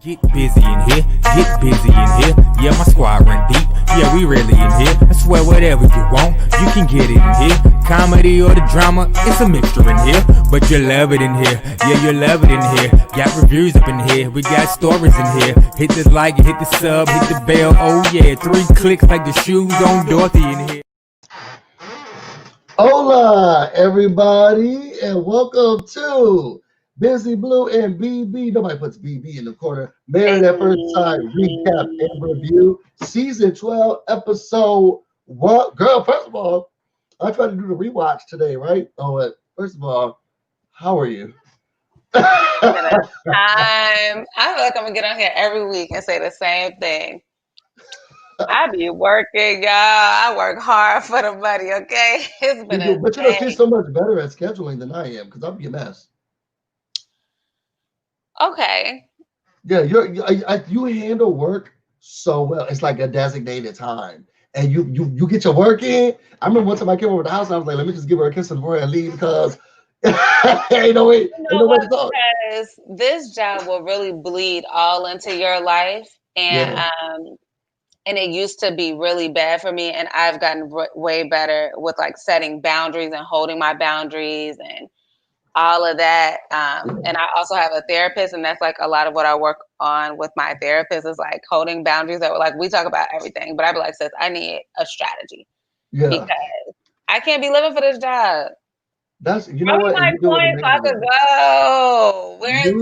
Get busy in here, get busy in here. Yeah, my squad run deep. Yeah, we really in here. I swear whatever you want, you can get it in here. Comedy or the drama, it's a mixture in here. But you love it in here. Yeah, you love it in here. Got reviews up in here. We got stories in here. Hit the like, hit the sub, hit the bell. Oh yeah, 3 clicks like the shoes on Dorothy in here. Hola, everybody, and welcome to BusyBlu and BB. Nobody puts BB in the corner. Married at First Sight recap and review, season 12, episode 1. Girl, first of all, I tried to do the rewatch today, right? Oh, first of all, how are you? I feel like I'm gonna get on here every week and say the same thing. I be working, y'all. I work hard for the money, okay? It's been a but you know, she's so much better at scheduling than I am, because I'm a mess. Okay. Yeah, you handle work so well. It's like a designated time, and you get your work in. I remember one time I came over to the house, and I was like, let me just give her a kiss before I leave, because ain't no way to talk. Because this job will really bleed all into your life, and and it used to be really bad for me, and I've gotten way better with like setting boundaries and holding my boundaries and all of that. And I also have a therapist, and that's like a lot of what I work on with my therapist is like holding boundaries. That like we talk about everything, but I'd be like, sis, I need a strategy because I can't be living for this job. That's what my points I could go. Where's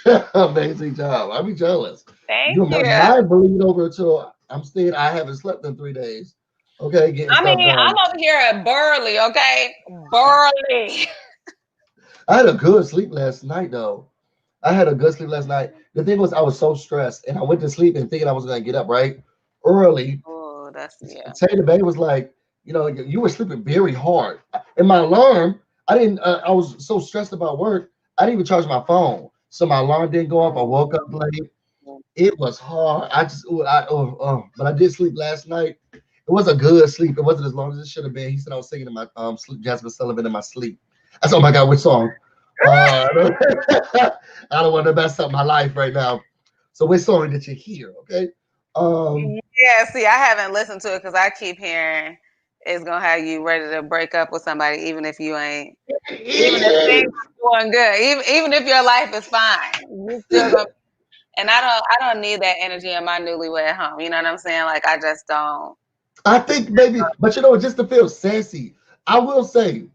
my amazing job. I'll be jealous. Thank you. Mine bleed over till I haven't slept in 3 days. Okay, I'm over here at Burley, okay? Burley. I had a good sleep last night, though. The thing was, I was so stressed, and I went to sleep and thinking I was going to get up early. Oh, Taylor Bay was like, you were sleeping very hard. And my alarm, I was so stressed about work, I didn't even charge my phone. So my alarm didn't go up. I woke up late. It was hard. But I did sleep last night. It was a good sleep. It wasn't as long as it should have been. He said I was singing in my sleep, Jasmine Sullivan in my sleep. I said, oh my God, which song? I don't want to mess up my life right now. So which song did you hear? Okay. Yeah, see, I haven't listened to it because I keep hearing it's gonna have you ready to break up with somebody, even if you ain't, even if things are going good, even if your life is fine, you still gonna. And I don't need that energy in my newlywed home. You know what I'm saying? Like I just don't. I think maybe, but just to feel sassy, I will say,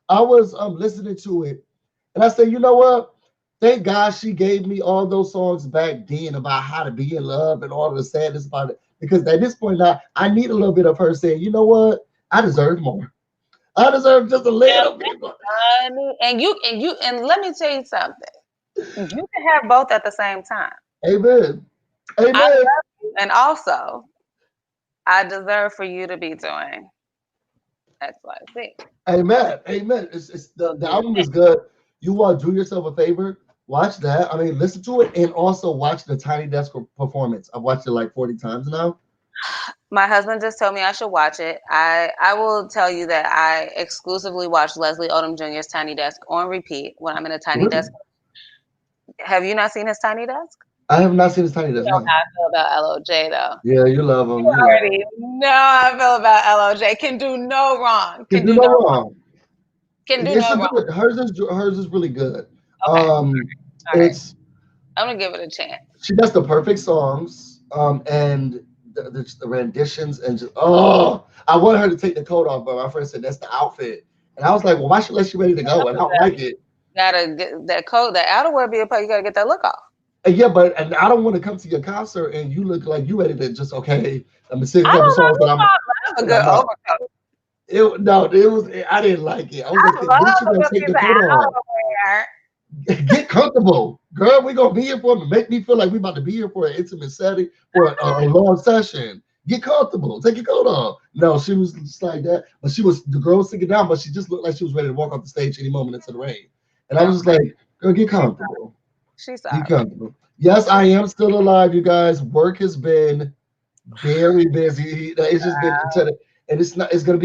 I was listening to it, and I said, you know what? Thank God she gave me all those songs back then about how to be in love and all of the sadness about it. Because at this point now, I need a little bit of her saying, you know what? I deserve more. I deserve just a little bit more. And let me tell you something. You can have both at the same time. Amen. Amen. I love you, and also, I deserve for you to be doing X, Y, Z. Amen. Amen. The album is good. You want to do yourself a favor? Watch that. I mean, listen to it and also watch the Tiny Desk performance. I've watched it like 40 times now. My husband just told me I should watch it. I will tell you that I exclusively watch Leslie Odom Jr.'s Tiny Desk on repeat when I'm in a Tiny Desk. Have you not seen his Tiny Desk? I have not seen his Tiny Desk. You know how I feel about LOJ, though. Yeah, you love him. You already know how I feel about LOJ. Can do no wrong. Can do no wrong. Can do no wrong. Hers is really good. Okay. I'm gonna give it a chance. She does the perfect songs, and the renditions, and just I want her to take the coat off, but my friend said that's the outfit, and I was like, well, why should let you ready to go? And I don't like it. Gotta get that coat, that outerwear be a part. You gotta get that look off. Yeah, but I don't want to come to your concert and you look like you ready to just let me sing a couple songs. But I'm a good overcoat. I didn't like it. I was like, take the coat off. Get comfortable, girl. We're gonna be here make me feel like we're about to be here for an intimate setting for a long session. Get comfortable. Take your coat off. No, she was just like that. But the girl was sitting down, but she just looked like she was ready to walk off the stage any moment into the rain. And I was just like, girl, get comfortable. She's sorry. Get comfortable. Yes, I am still alive, you guys. Work has been very busy. It's just been, and it's gonna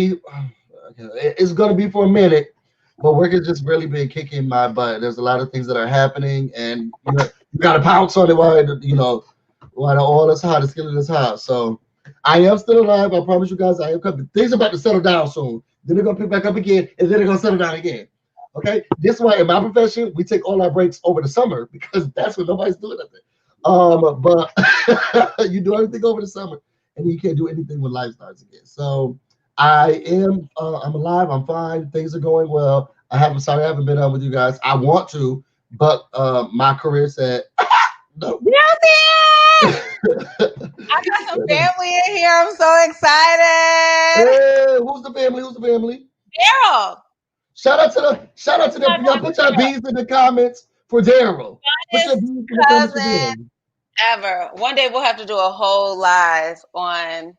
be for a minute. But work has just really been kicking my butt. There's a lot of things that are happening, and You got to pounce on it while the oil is hot, the skillet is hot. So I am still alive. I promise you guys, I am coming. Things are about to settle down soon. Then they're gonna pick back up again, and then they're gonna settle down again. Okay, this is why in my profession we take all our breaks over the summer because that's when nobody's doing nothing. But you do everything over the summer, and you can't do anything when life starts again. So I'm alive. I'm fine. Things are going well. Sorry I haven't been on with you guys. I want to, but my career said no. I got some family in here. I'm so excited. Hey, who's the family? Who's the family? Daryl. Shout out to them. Y'all put your bees in the comments for Daryl. Put your bees in the comments for Daryl. Ever. One day we'll have to do a whole live on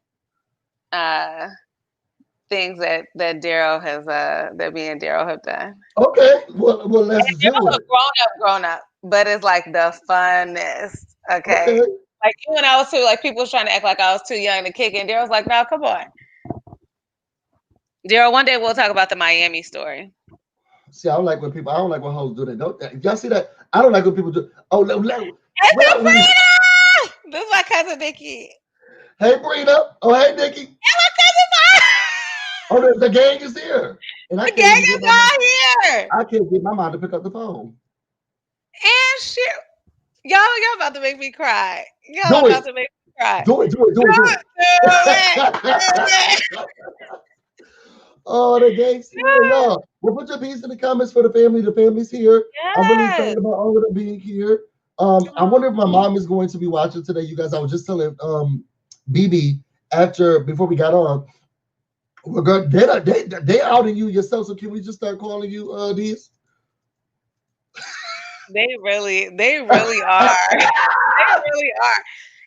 things that Daryl has that me and Daryl have done. Okay. Well let's do it. Grown up, but it's like the funnest. Okay. Like when I was too, like people was trying to act like I was too young to kick, and Daryl's like, "No, come on, Daryl. One day we'll talk about the Miami story." See, I don't like when hoes do that. Don't y'all see that? I don't like when people do. Oh, this is my cousin Nikki. Hey, Brina. Oh, hey, Nikki. Hey, my cousin. Oh, the gang is here. And the gang is not here. I can't get my mom to pick up the phone. And shit. Y'all about to make me cry. Y'all about to make me cry. Do it. Oh, the gang's here, y'all. Well, put your piece in the comments for the family. The family's here. Yes. I'm really excited about all of them being here. I wonder if my mom is going to be watching today, you guys. I was just telling BB before we got on. They outing you yourself, so can we just start calling you these? They really are. They really are.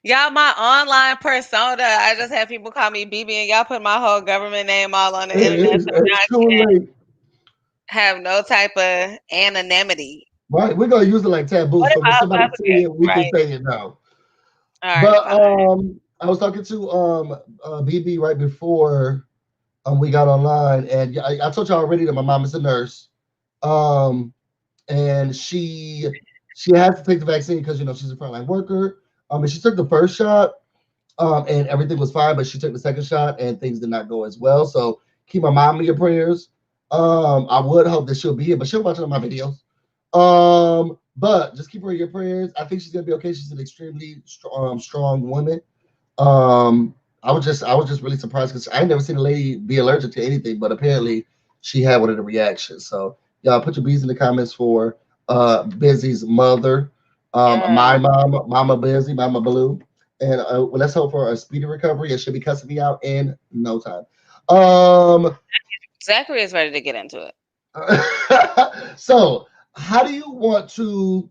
Y'all, my online persona, I just have people call me BB, and y'all put my whole government name all on the internet. It's too late. Have no type of anonymity. Right, we're gonna use it like taboo. So when somebody say it, we can say it now. All right, but I was talking to BB right before we got online, and I told you already that my mom is a nurse. And she has to take the vaccine because she's a frontline worker. And she took the first shot, and everything was fine, but she took the second shot and things did not go as well. So keep my mom in your prayers. I would hope that she'll be here, but she'll watch all my videos. But just keep her in your prayers. I think she's gonna be okay. She's an extremely strong woman. I was just really surprised because I ain't never seen a lady be allergic to anything, but apparently she had one of the reactions. So y'all put your bees in the comments for Busy's mother, my mom, Mama Busy, Mama Blue, and let's hope for a speedy recovery. It should be cussing me out in no time. Zachary is ready to get into it. So, how do you want to?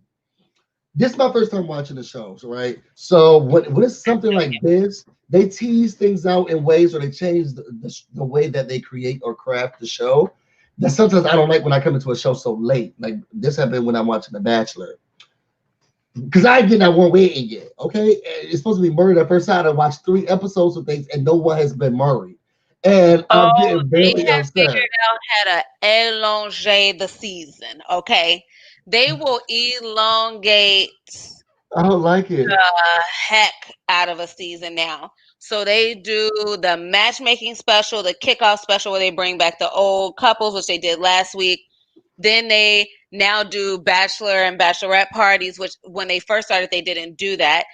This is my first time watching the show, right? So when it's something like this, they tease things out in ways, or they change the way that they create or craft the show. That sometimes I don't like when I come into a show so late. Like this happened when I'm watching The Bachelor. Because I ain't getting that one wedding yet, okay? It's supposed to be Murder at First Sight. I watched 3 episodes of things, and no one has been married. And I'm getting very upset. They have figured out how to elongate the season, okay? They will elongate I don't like it. The heck out of a season now. So they do the matchmaking special, the kickoff special where they bring back the old couples, which they did last week. Then they now do bachelor and bachelorette parties, which when they first started, they didn't do that.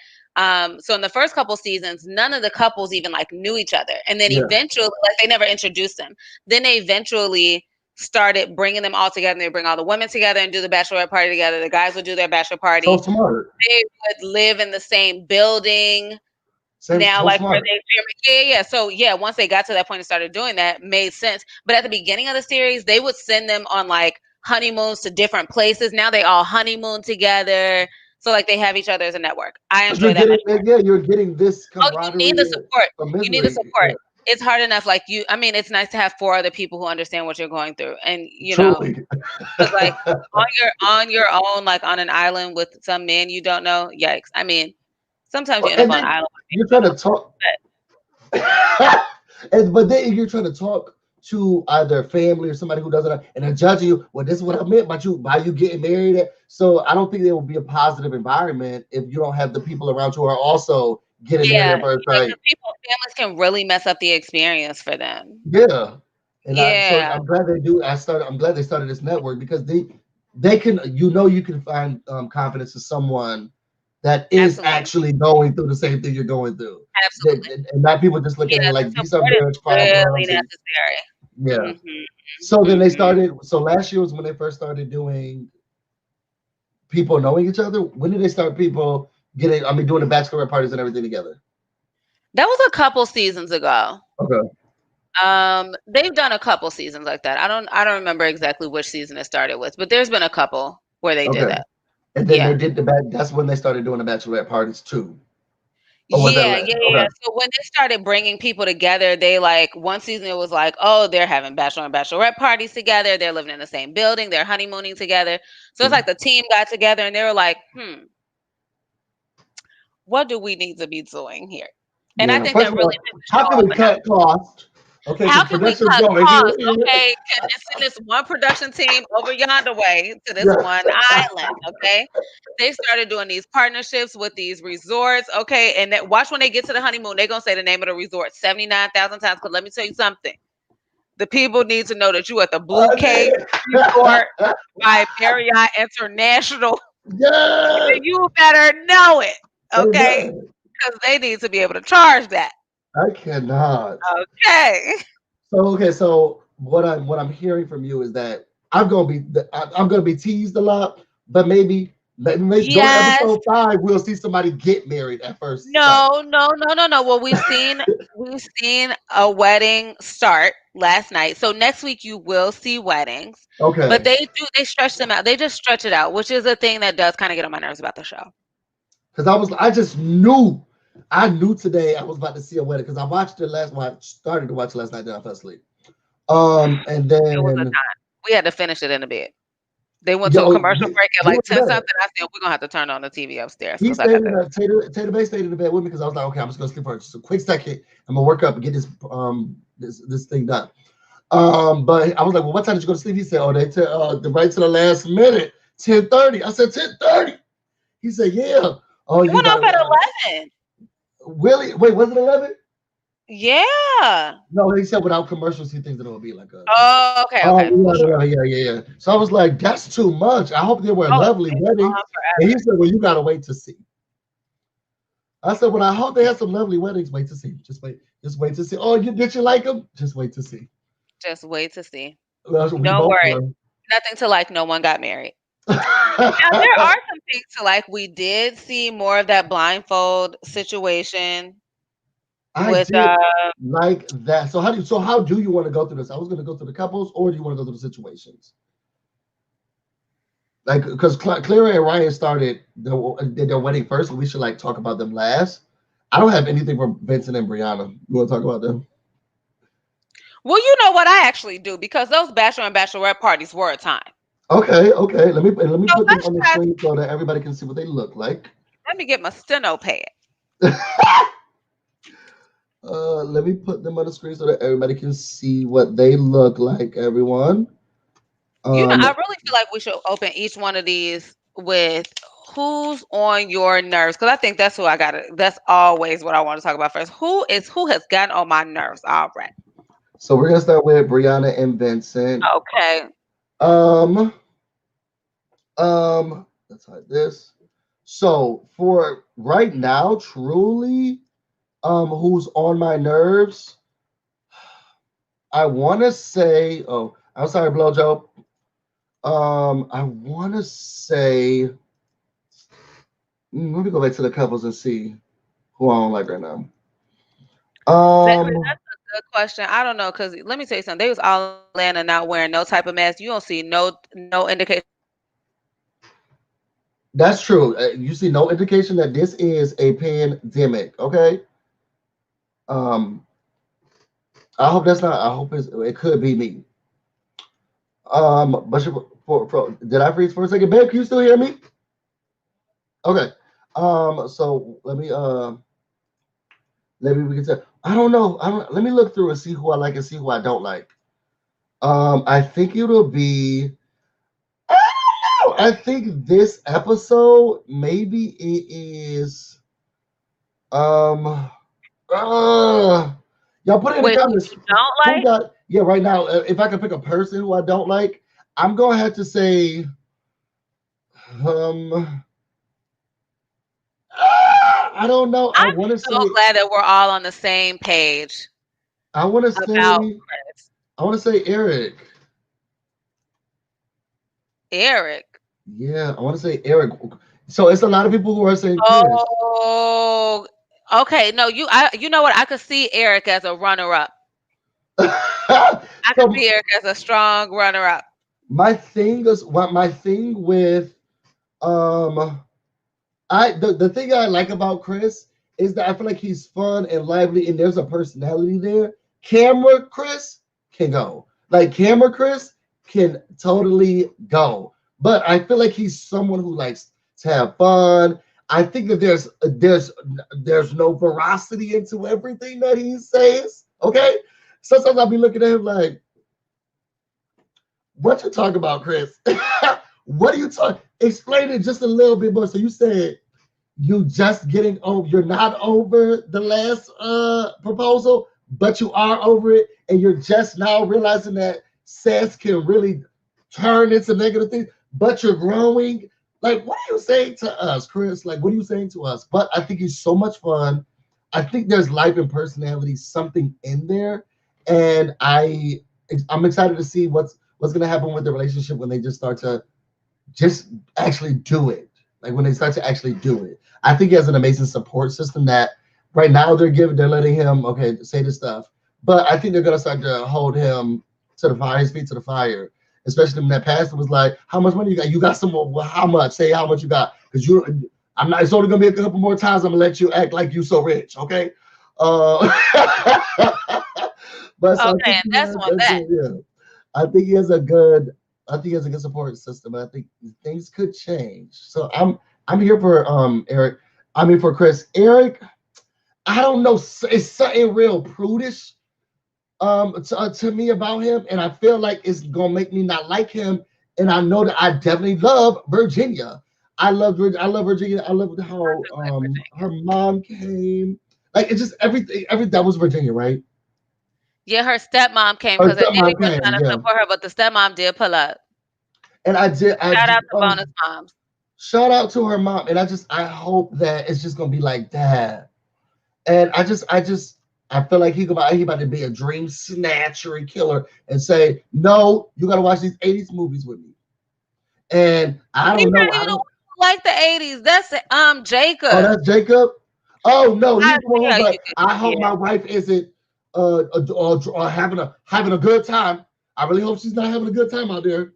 So in the first couple seasons, none of the couples even knew each other. And then eventually, they never introduced them. Then they eventually started bringing them all together. And they bring all the women together and do the bachelorette party together. The guys would do their bachelor party. So smart. They would live in the same building. Now, where they, So once they got to that point and started doing that, made sense. But at the beginning of the series, they would send them on honeymoons to different places. Now they all honeymoon together. So they have each other as a network. I enjoy that. You're getting this camaraderie. You need the support. You need the support. It's hard enough. It's nice to have 4 other people who understand what you're going through. And Truly. on your own, on an island with some men you don't know. Yikes. Sometimes you end up on an island. You're trying to talk. But then you're trying to talk to either family or somebody who doesn't, and they're judging you. Well, this is what I meant by you getting married. So I don't think there will be a positive environment if you don't have the people around you who are also getting married Yeah, at first yeah, sight. 'cause families can really mess up the experience for them. Yeah, and Yeah, I'm glad they do. I'm glad they started this network because they can, you can find confidence in someone that is absolutely, actually going through the same thing you're going through. absolutely. And not people just looking at Yeah, it the like these are support marriage is really problems. And necessary. yeah. Mhm, So then they mhm. started. So last year was when they first started doing people knowing each other. When did they start people getting? I mean, doing the bachelorette parties and everything together. That was a couple seasons ago. Okay. They've done a couple seasons like that. I don't remember exactly which season it started with, but there's been a couple where they did Okay. that. And then they Yeah. did the back. That's when they started doing the bachelorette parties too. Or was that Yeah, last? yeah, Okay. yeah. So when they started bringing people together, they like one season it was like, oh, they're having bachelor and bachelorette parties together. They're living in the same building. They're honeymooning together. So it's like the team got together and they were like, what do we need to be doing here? And I Yeah. think First that of really all, took the how show can off we a notch. cut costs? Okay, How because can we production's cut going costs? here. Okay, and send this one production team over yonder way to this Yeah. one island. Okay, they started doing these partnerships with these resorts. Okay, and that, watch when they get to the honeymoon, they're gonna say the name of the resort 79,000 times. Because let me tell you something, the people need to know that you at the Blue I Cave Resort did. by Marriott International. Yes. You better know it. Okay, Amen. because they need to be able to charge that. I cannot. Okay. So what I'm hearing from you is that I'm gonna be teased a lot, but maybe go to Yes. episode 5. We'll see somebody get married at first sight. No, no, no, no, no. Well, we've seen a wedding start last night. So next week you will see weddings. But Okay, they stretch them out. They just stretch it out, which is a thing that does kind of get on my nerves about the show. because I just knew. I knew today I was about to see a wedding because I watched it last. Well, I started to watch it last night, then I fell asleep. And It was a then time. We had to finish it in the bed. They went to a yo, commercial break at who like was 10 that? something. I said, we're gonna have to turn on the TV upstairs He because I stayed got in to. the Tater Bay stayed in the bed with me because I was like, okay, I'm just gonna sleep for just a quick second. I'm gonna work up and get this thing done. But I was like, well, what time did you go to sleep? He said, oh, the right to the last minute, 10:30. I said 10:30. He said, yeah. Oh, It you went got off at to 11. really wait. Was it 11? Yeah. No, he said without commercials, he thinks that it'll be like a. Oh, okay, Oh, okay. Well, sure. yeah. So I was like, that's too much. I hope they were Oh, lovely it's weddings. on And he forever. said, well, you gotta wait to see. I said, well, I hope they had some lovely weddings. Wait to see. Just wait to see. Oh, did you like them? Just wait to see. Just wait to see. We Don't both worry. were. Nothing to like. No one got married. Now there are some things to like. We did see more of that blindfold situation I with did like that. So how do you want to go through this? I was going to go through the couples, or do you want to go through the situations? Like, because Clara and Ryan did their wedding first, and we should like talk about them last. I don't have anything from Vincent and Brianna. You want to talk about them? well, you know what I actually do because those bachelor and bachelorette parties were a time. Okay. Let me So put them let's on the try. screen so that everybody can see what they look like. Let me get my steno pad. Let me put them on the screen so that everybody can see what they look like. Everyone. I Um, really feel like we should open each one of these with who's on your nerves because I think that's who I got to. That's always what I want to talk about first. Who has gotten on my nerves? All right. so we're gonna start with Brianna and Vincent. Okay. Um, let's hide this. So for right now, truly, who's on my nerves? I want to say, oh, I'm sorry, Blowjo. I want to say, let me go back to the couples and see who I don't like right now. That's a good question. I don't know because let me tell you something. They was all in Atlanta not wearing no type of mask. You don't see no indication. That's true. You see no indication that this is a pandemic. Okay. Um, I hope that's not. I hope it could be me. But did I freeze for a second, babe? Can you still hear me? Okay. So let me we can say I don't know. I don't. Let me look through and see who I like and see who I don't like. I think it'll be. I don't know. I think this episode maybe it is. Um. Uh, y'all put it in the Wait, who comments. you don't Who like? got? Yeah, right now. If I could pick a person who I don't like, I'm gonna have to say. Um. I don't know. I I'm want to so say. glad that we're all on the same page I want to about say. Chris. I want to say Eric. Eric. Yeah, I want to say Eric. So it's a lot of people who are saying Chris. Oh, okay. No, you know what? I could see Eric as a runner-up. I could So see Eric as a strong runner-up. my thing is what my thing with um the thing I like about Chris is that I feel like he's fun and lively and there's a personality there. Camera Chris can go. Like camera Chris can totally go. But I feel like he's someone who likes to have fun. I think that there's no veracity into everything that he says. Okay. Sometimes I'll be looking at him like, what you talking about, Chris? What are you talking? Explain it just a little bit more. So you said you just getting over, you're not over the last proposal, but you are over it, and you're just now realizing that sex can really turn into negative things, but you're growing. Like, what are you saying to us, Chris? Like, what are you saying to us? But I think he's so much fun. I think there's life and personality, something in there, and I'm excited to see what's gonna happen with the relationship when they just start to just actually do it. Like when they start to actually do it. I think he has an amazing support system that right now they're letting him say this stuff, but I think they're gonna start to hold him to the fire, his feet to the fire. Especially when that pastor was like, "How much money you got? You got some more? Well, how much? Say how much you got, because you. I'm not. It's only gonna be a couple more times. I'm gonna let you act like you so rich, okay?" Uh, but so I Okay, think and that's on that. yeah. I think he has a good. I think he has a good support system. I think things could change. So I'm here for Eric. I mean for Chris. Eric, I don't know. It's something real prudish to me about him, and I feel like it's gonna make me not like him. And I know that I definitely love Virginia. I love Virginia. I love how her mom came. Like it's just everything. Every that was Virginia, right? Yeah, her stepmom came Her because Eddie stepmom was came, trying to yeah. support her, but the stepmom did pull up. And I Shout just out to bonus moms. shout out to her mom. And I hope that it's just gonna be like that. And I feel like he about to be a dream snatcher and killer and say, no, you gotta watch these 80s movies with me. And I He's don't know. not I even the don't one who like the 80s. That's Oh, Jacob. that's Jacob. Oh no, I he's the one see who's how you like, could. I hope Yeah. my wife isn't having a good time. I really hope she's not having a good time out there.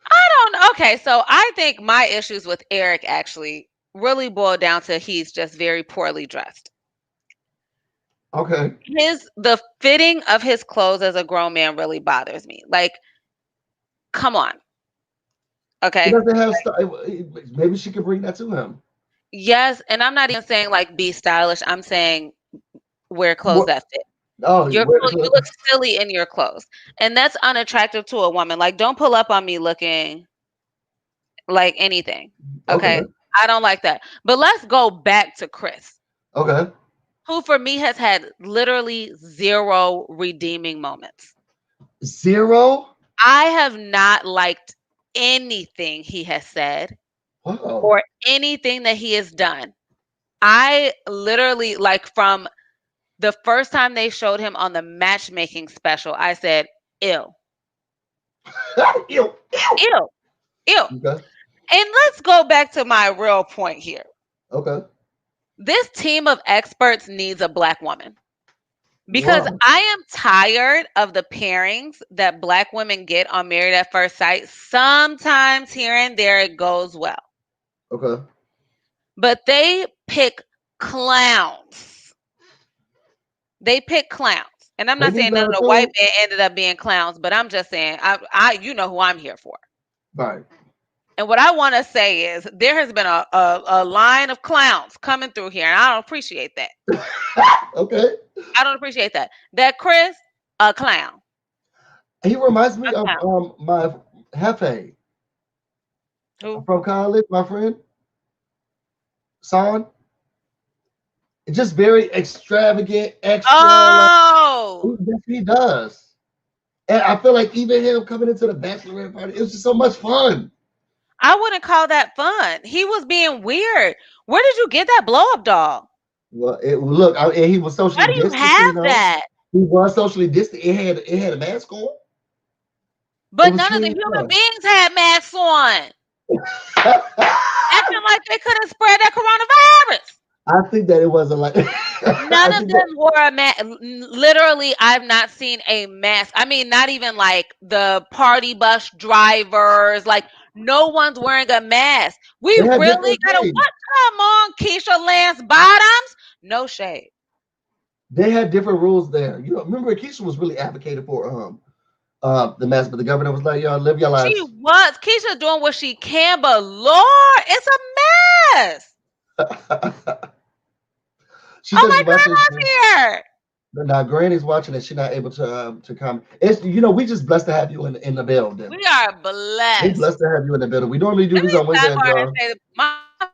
I don't. Okay, so I think my issues with Eric actually really boil down to he's just very poorly dressed. Okay. The fitting of his clothes as a grown man really bothers me. Like, come on. He Okay. doesn't have stuff. Maybe she could bring that to him. Yes, and I'm not even saying like be stylish. I'm saying wear clothes What? that fit. Oh, You look silly in your clothes, and that's unattractive to a woman. Like, don't pull up on me looking like anything. Okay, okay. I don't like that. But let's go back to Chris, Okay. who for me has had literally zero redeeming moments. Zero. I have not liked anything he has said Wow. or anything that he has done. I literally like from the first time they showed him on the matchmaking special, I said, ew, Ew, ew. ew, ew. Okay. And let's go back to my real point here. Okay. This team of experts needs a black woman because Wow. I am tired of the pairings that black women get on Married at First Sight. Sometimes here and there it goes well, Okay. but they pick clowns. They pick clowns. And I'm They not need saying none of better the white too. men ended up being clowns, but I'm just saying, you know who I'm here for. Right. And what I want to say is there has been a line of clowns coming through here, and I don't appreciate that. Okay. I don't appreciate that. That Chris, a clown. He reminds me of Okay. my Hefe Who? from college, my friend Son. Just very extravagant, extra. Like Oh, yes, he does. And I feel like even him coming into the bachelorette party, it was just so much fun. I wouldn't call that fun. He was being weird. Where did you get that blow up doll? Well, look, and he was Why socially do you distant. have that? He was socially distant. It had a mask on. It But was none of the clean human enough. beings had masks on, acting like they could have spread that coronavirus. I think that it wasn't like. None I of think that them wore a mask. Literally, I've not seen a mask. I mean, not even like the party bus drivers. Like, no one's wearing a mask. We they had really different gotta things. what? Come on, Keisha Lance Bottoms. No shade. They had different rules there. Remember Keisha was really advocated for the mask, but the governor was like, "Y'all live your She lives." was Keisha doing what she can, but Lord, it's a mess. She Oh, said my she's watching this. grandma's here. Now, Granny's watching it. She's not able to come. It's we just blessed to have you in the building. We are We blessed. blessed to have you in the building. We normally do Let this me on Wednesday, sidebar and y'all. say that my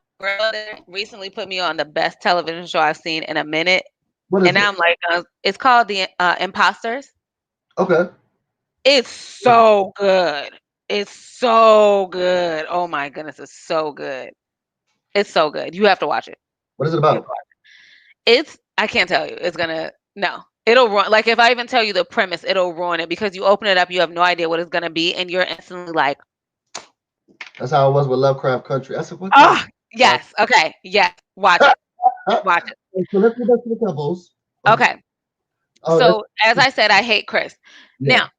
brother recently put me on the best television show I've seen in a minute, What and is now it? I'm like, it's called The Imposters. Okay. It's so good. It's so good. Oh my goodness, it's so good. It's so good. You have to watch it. What is it You have to about? watch it. I can't tell you. No. It'll ruin, like if I even tell you the premise, it'll ruin it because you open it up, you have no idea what it's gonna be, and you're instantly like, That's how it was with Lovecraft Country. I said, what the? oh yes, okay, yes, watch it, watch it. So let's go back to the couples. Okay. Oh, So as I said, I hate Chris. yeah. Now,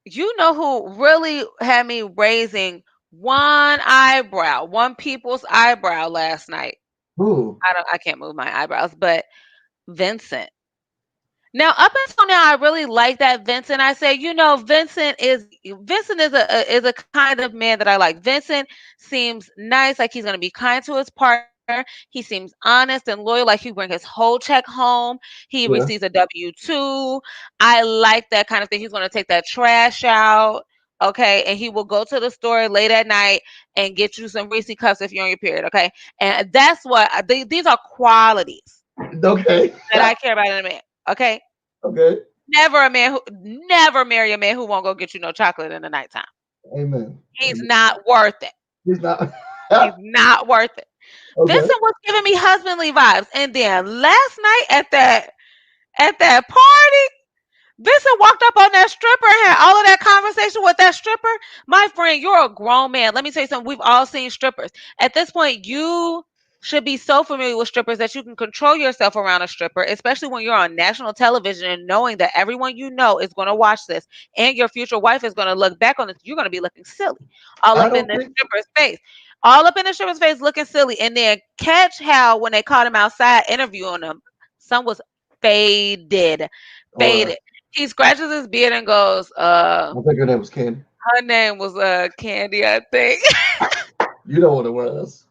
you know who really had me raising one people's eyebrow last night. Who? I can't move my eyebrows, but Vincent. Now, up until now, I really like that Vincent. I say, Vincent is a kind of man that I like. Vincent seems nice, like he's gonna be kind to his partner. He seems honest and loyal, like he bring his whole check home. He Yeah. receives a W-2. I like that kind of thing. He's gonna take that trash out. Okay, and he will go to the store late at night and get you some Reese cups if you're on your period. Okay, and that's what these are qualities Okay. that I care about in a man. Okay, Okay. never marry a man who won't go get you no chocolate in the nighttime. Amen. He's Amen. not worth it. He's not. He's not worth it. Okay. Vincent was giving me husbandly vibes, and then last night at that party, Vincent walked up on that stripper and had all of that conversation with that stripper. My friend, you're a grown man. Let me tell you something. We've all seen strippers. At this point, you should be so familiar with strippers that you can control yourself around a stripper, especially when you're on national television and knowing that everyone you know is going to watch this and your future wife is going to look back on this. You're going to be looking silly all I up in don't the think. stripper's face. All up in the stripper's face looking silly. And then catch how when they caught him outside interviewing him, son was faded. Or Faded. He scratches his beard and goes, I think her name was Ken. her name was Candy, I think. You know what it was.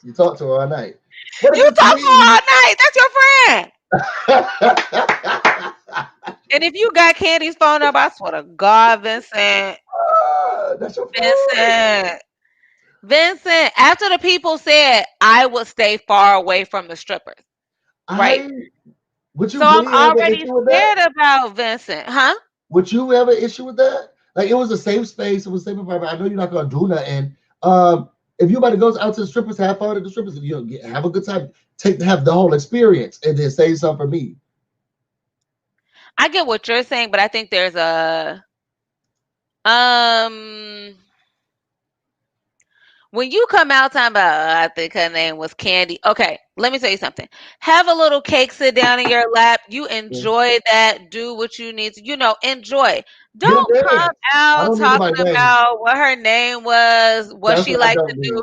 You talked to her all night. What does You this talk to her all mean? night. That's your friend. And if you got Candy's phone number, I swear to God, Vincent, That's your friend. Vincent, Vincent. After the people said I would stay far away from the strippers, right? I would So you I'm really have an already issue with that? scared about Vincent, huh? Would you have an issue with that? Like it was a safe space, it was a safe environment. I know you're not gonna do nothing. If you about to go out to the strippers, have fun at the strippers, have a good time, have the whole experience, and then say something for me. I get what you're saying, but I think there's a um when you come out talking about, I think her name was Candy. Okay, let me tell you something. Have a little cake sit down in your lap. You Yeah. enjoy that. Do what you need to, enjoy. Get a Don't come dance. I out don't need talking nobody dance. about what her name was, what That's she what I liked to don't do. need.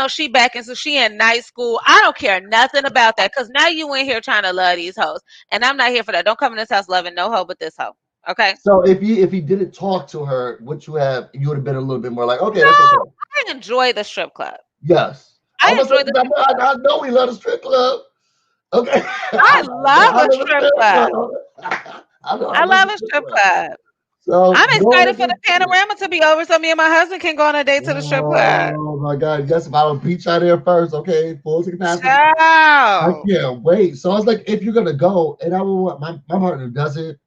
She back in, so she in night school. I don't care nothing about that because now you in here trying to love these hoes. And I'm not here for that. Don't come in this house loving no hoe but this hoe. Okay? So if he didn't talk to her, you would have been a little bit more like, okay, that's No, okay. I enjoy the strip club. Yes. I'm I gonna say enjoy the strip club. I know we love the strip club. Okay. I love I a love the strip strip club. club. I I love love the a strip strip club. club. So I'm go excited ahead for the and see it. panorama to be over so me and my husband can go on a date to the strip club. Oh my God! Yes, if I'll beat you there first, okay? Full to capacity. I Ciao. can't wait. So I was like, if you're gonna go, and I would want my partner does it,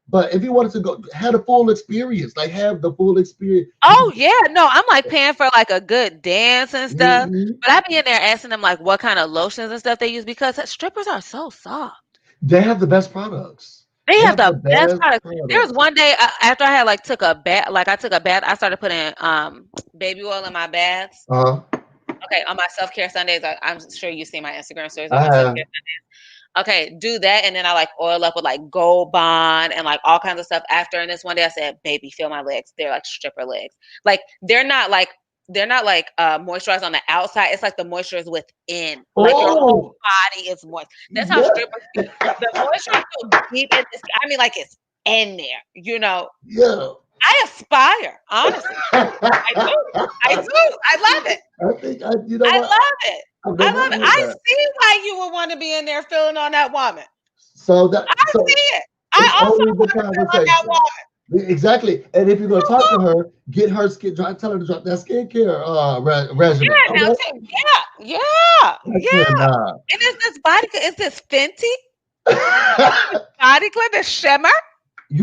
but if you wanted to go, have the full experience, like have the full experience. You Oh can. yeah, no, I'm like paying for like a good dance and stuff. Mhm. But I be in there asking them like what kind of lotions and stuff they use because strippers are so soft. They have the best products. They They have have the the best best products. There was products. one day after I had like took a bath, like I took a bath, I started putting baby oil in my baths. Uh huh. Okay, on my self care Sundays, I'm sure you see my Instagram stories on I my self have. care. Okay, do that, and then I like oil up with like Gold Bond and like all kinds of stuff after. And this one day I said, "Baby, feel my legs. They're like stripper legs. Like they're not like moisturized on the outside. It's like the moisture is within. Like your whole Oh, body is moist. That's how yeah, strippers feel. The moisture is so deep in this. I mean, like it's in there. You know, yeah. I aspire. Honestly, I do. I do. I love it. You know I what? love it. I've I never love it. heard I that. see why you would want to be in there feeling on that woman. I So see it. it's I also only the want to feel on that conversation. woman. Exactly. And if you're gonna talk to her, get her skin. Tell her to drop that skincare regimen. Yeah, now Okay. too. Yeah, yeah, I yeah. cannot. And is this body? Is this Fenty body clip? This shimmer?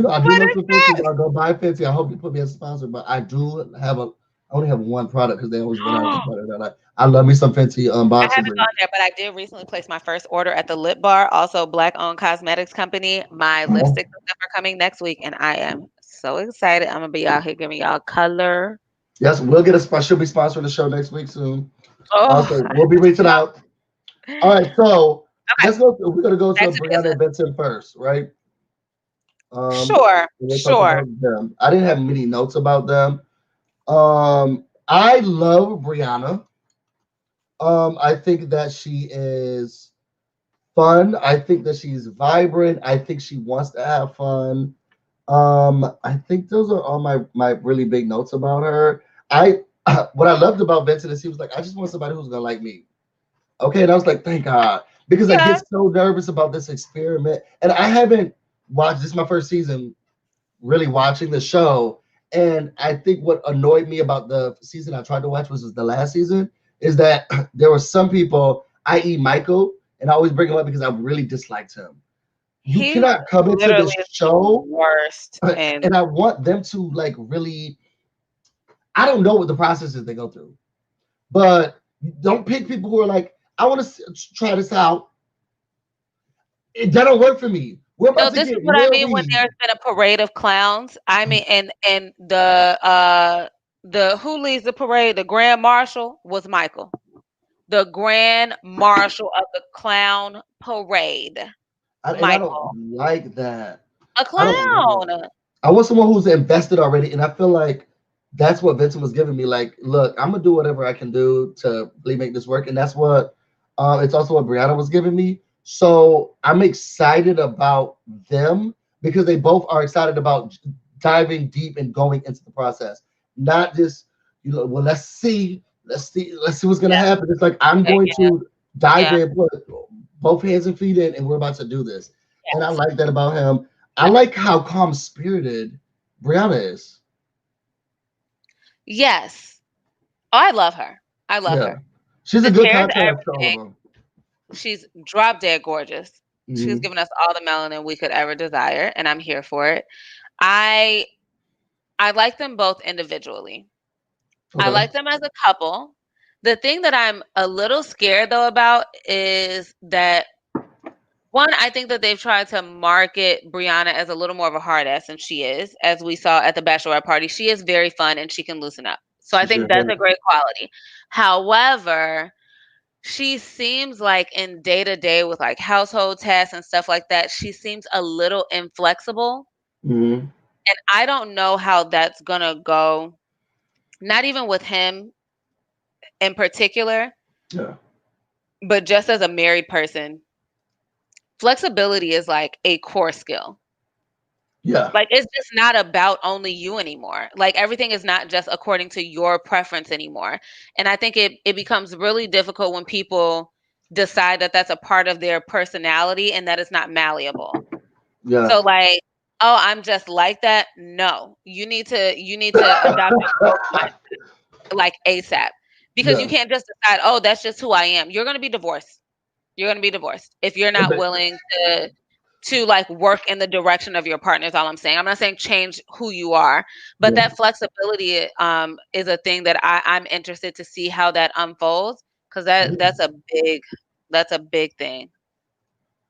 I do What love is some Fenty. this? Y'all go buy Fenty. I hope you put me as a sponsor, but I do have a. I only have one product because they always run out of the product. I love me some Fenty I boxing haven't gone briefs. there, but I did recently place my first order at the Lip Bar, also black-owned cosmetics company. My Oh, lipsticks and stuff are coming next week, and I am so excited. I'm gonna be out here giving y'all color. yes, we'll get a spot. She'll be sponsoring the show next week soon. Oh, So we'll be reaching out. All right, so okay. let's go. We're gonna go to Back to Brianna business. and Benson first, right? Sure, We'll talk sure. about them. I didn't have many notes about them. I love Brianna. I think that she is fun. I think that she's vibrant. I think she wants to have fun. I think those are all my really big notes about her. I what I loved about Vincent is he was like, I just want somebody who's gonna like me. Okay, and I was like, thank God, because I get Yeah. so nervous about this experiment, and I haven't watched. This is my first season really watching the show, and I think what annoyed me about the season I tried to watch, which was the last season, is that there were some people, i.e., Michael, and I always bring him up because I really disliked him. You He cannot come into literally this is the show, worst, and and I want them to like really. I don't know what the process is they go through, but don't pick people who are like, I want to try this out. That don't work for me. We're no, about to this is get what I mean when married. there's been a parade of clowns. I mean, and the who leads the parade, the grand marshal was Michael, the grand marshal of the clown parade, And I don't Michael, like that. a I don't like it. clown. I want someone who's invested already, and I feel like that's what Vincent was giving me. Like, look, I'm gonna do whatever I can do to really make this work, and that's what. It's also what Brianna was giving me. So I'm excited about them because they both are excited about diving deep and going into the process, not just well, let's see what's gonna Yeah, happen. It's like I'm yeah, going yeah, to dive yeah. in, put both hands and feet in, and we're about to do this. And I Yes, like that about him. I yes, like how calm spirited Brianna is. yes. Oh, I love her. I love Yeah. her. She's a The good chair is contrast to all of everything. them. She's drop dead gorgeous. She's Hmm. given us all the melanin we could ever desire, and I'm here for it. I I like them both individually. I Okay. like them as a couple. The thing that I'm a little scared though about is that one, I think that they've tried to market Brianna as a little more of a hard ass than she is, as we saw at the bachelorette party. She is very fun and she can loosen up. So I She think sure that's can. a great quality. However, she seems like in day to day with like household tasks and stuff like that, she seems a little inflexible. Hmm. And I don't know how that's gonna go, not even with him in particular, Yeah. but just as a married person, flexibility is like a core skill. Yeah. Like it's just not about only you anymore. Like everything is not just according to your preference anymore. And I think it becomes really difficult when people decide that that's a part of their personality and that it's not malleable. Yeah. So like oh, I'm just like that. No, you need to adopt a growth mindset like ASAP, because you Yeah. can't just decide, oh, that's just who I am. You're gonna be divorced. You're gonna be divorced if you're not willing to like work in the direction of your partner. Is all I'm saying. I'm not saying change who you are, but Yeah. that flexibility is a thing that I'm interested to see how that unfolds, because that's a big thing.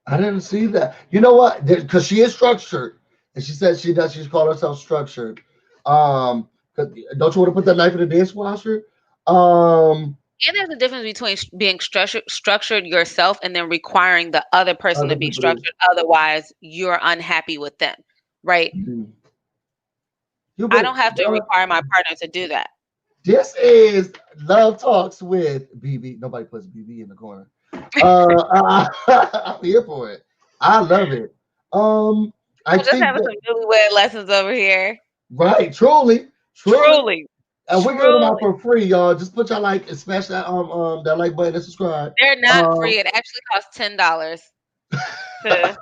I didn't see that. You know what? Because she is structured, and she said she does. She's called herself structured. 'Cause don't you want to put that knife in the dishwasher? Um, And there's a difference between being structured yourself and then requiring the other person to other be people. To, structured. Otherwise, you're unhappy with them, right? Mhm. You I better. don't have to require my partner to do that. This is Love Talks with BB. Nobody puts BB in the corner. I'm here for it. I love it. Um, I We're just think having that some newlywed lessons over here. right, truly, truly. Truly, And we're giving them out truly. for free, y'all. Just put your like, and smash that like button and subscribe. They're not Um, free. It actually costs $10 to.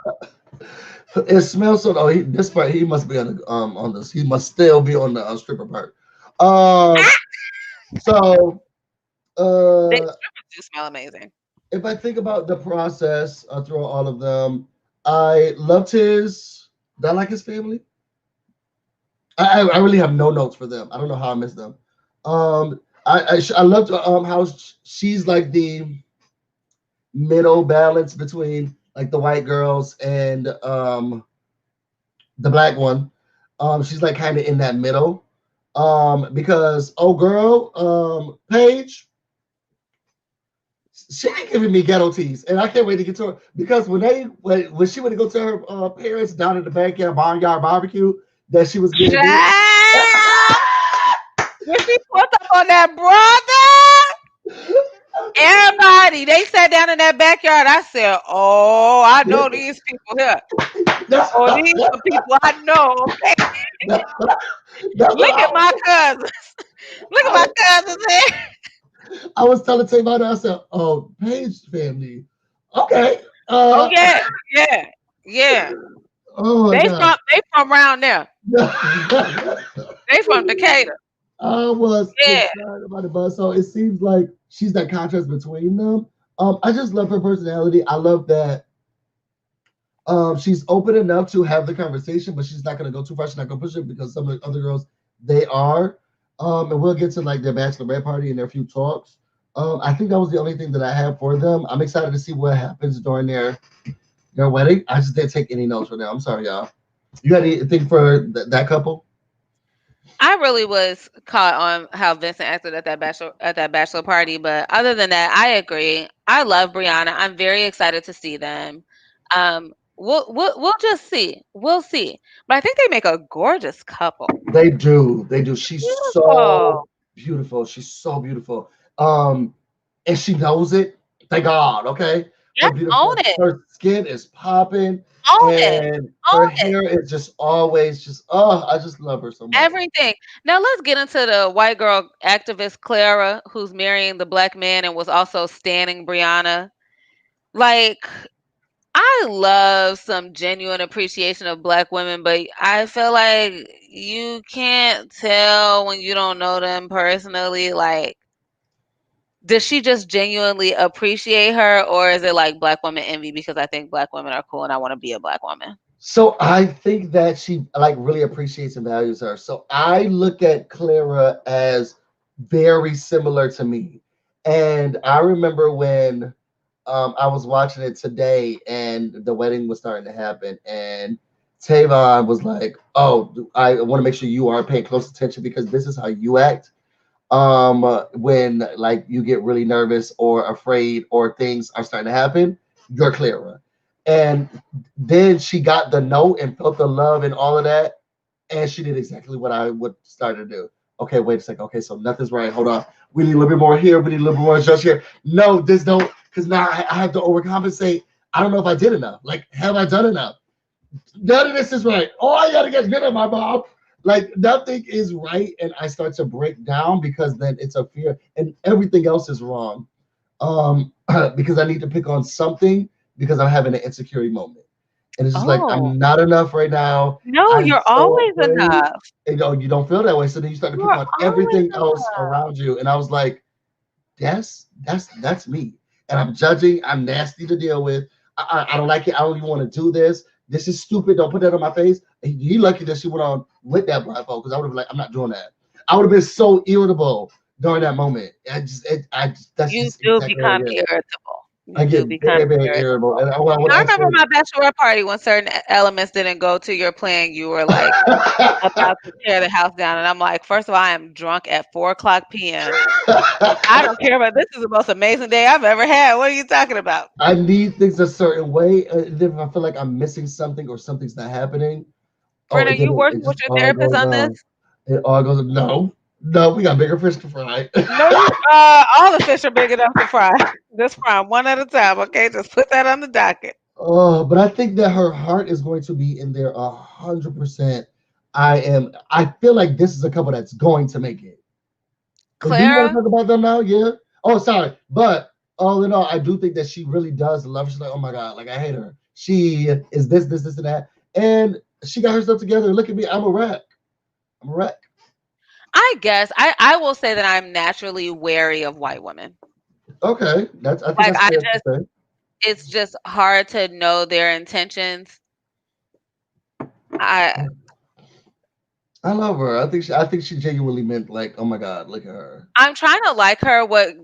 it smells so. Oh, this part he must be on this. He must still be on the stripper part. Um, so They uh, strippers do smell amazing. if I think about the process through all of them, I loved his. Did I like his family? I really have no notes for them. I don't know how I missed them. I loved how she's like the middle balance between like the white girls and the black one. She's like kind of in that middle. Because oh girl, Paige, she ain't giving me ghetto teas, and I can't wait to get to her because when she went to go to her parents down in the backyard barnyard barbecue that she was getting beat. Child! When she put up on that brother, everybody, they sat down in that backyard. I said, oh, I know these people here. Oh, these are people I know. Okay. That's what Look at my cousins. Look at I my was, cousins here. I was telling Tamara, I said, "Oh, Paige family, okay." Oh yeah, yeah, yeah. Oh my god. They from around there. They from Decatur. I was Yeah. excited about it, but so it seems like she's that contrast between them. I just love her personality. I love that she's open enough to have the conversation, but she's not going to go too far. She's not going to push it because some of the other girls they are. And we'll get to like their bachelorette party and their few talks. I think that was the only thing that I have for them. I'm excited to see what happens during their wedding. I just didn't take any notes for them. I'm sorry, y'all. You got anything for that couple? I really was caught on how Vincent acted at that bachelor party, but other than that, I agree. I love Brianna. I'm very excited to see them. We'll just see. We'll see. But I think they make a gorgeous couple. They do. They do. She's so Beautiful. beautiful. She's so beautiful. And she knows it. Thank God. Okay. Yep, Her beautiful. own it. Her skin is popping, Own it. and her Own it. hair is just always just. Oh, I just love her so much. Everything. Now let's get into the white girl activist Clara, who's marrying the black man and was also standing Brianna. Like, I love some genuine appreciation of black women, but I feel like you can't tell when you don't know them personally. Like, does she just genuinely appreciate her, or is it like black woman envy because I think black women are cool and I want to be a black woman? So I think that she like really appreciates and values her. So I look at Clara as very similar to me. And I remember when I was watching it today and the wedding was starting to happen and Tavon was like, "Oh, I want to make sure you are paying close attention because this is how you act when like you get really nervous or afraid or things are starting to happen. You're Clara." And then she got the note and felt the love and all of that, and she did exactly what I would start to do. Okay, wait a second. Okay, so nothing's right. Hold on. We need a little bit more here. We need a little bit more just here. No, this don't, because now I have to overcompensate. I don't know if I did enough. Like, have I done enough? None of this is right. Oh, I gotta get rid of my mom. Like nothing is right, and I start to break down because then it's a fear, and everything else is wrong. Because I need to pick on something because I'm having an insecurity moment. And it's just like Oh, I'm not enough right now. no, I'm you're so always afraid. enough. And you don't feel that way. So then you start to pick You're on always everything else enough. around you. And I was like, that's me. And I'm judging. I'm nasty to deal with. I don't like it. I don't even want to do this. This is stupid. Don't put that on my face. And you lucky that she went on with that blindfold because I would have like, I'm not doing that. I would have been so irritable during that moment. That's You just do exactly how become it is. irritable. I You do get become very, very irritable. irritable. And I want to I ask remember her. my bachelorette party when certain elements didn't go to your plan. You were like about to tear the house down, and I'm like, first of all, I am drunk at 4 o'clock p.m. I don't care about this. Is the most amazing day I've ever had. What are you talking about? I need things a certain way. And then if I feel like I'm missing something or something's not happening, oh, Brent, are and then you it working with just your all therapist goes on this? down. It all goes, no, no, we got bigger fish to fry. No, you. All the fish are big enough to fry. Just fry 'em one at a time. Okay, just put that on the docket. Oh, but I think that her heart is going to be in there 100%. I feel like this is a couple that's going to make it. And do you want Clara, to talk about them now? Yeah. Oh, sorry. But all in all, I do think that she really does love her. She's like, oh my God, like I hate her. She is this, and that. And she got herself together. Look at me. I'm a wreck. I'm a wreck. I guess I will say that I'm naturally wary of white women. Okay. I think Like that's I fair to just, say. it's just hard to know their intentions. I I love her. I think she genuinely meant like, oh my God, look at her. I'm trying to like her. What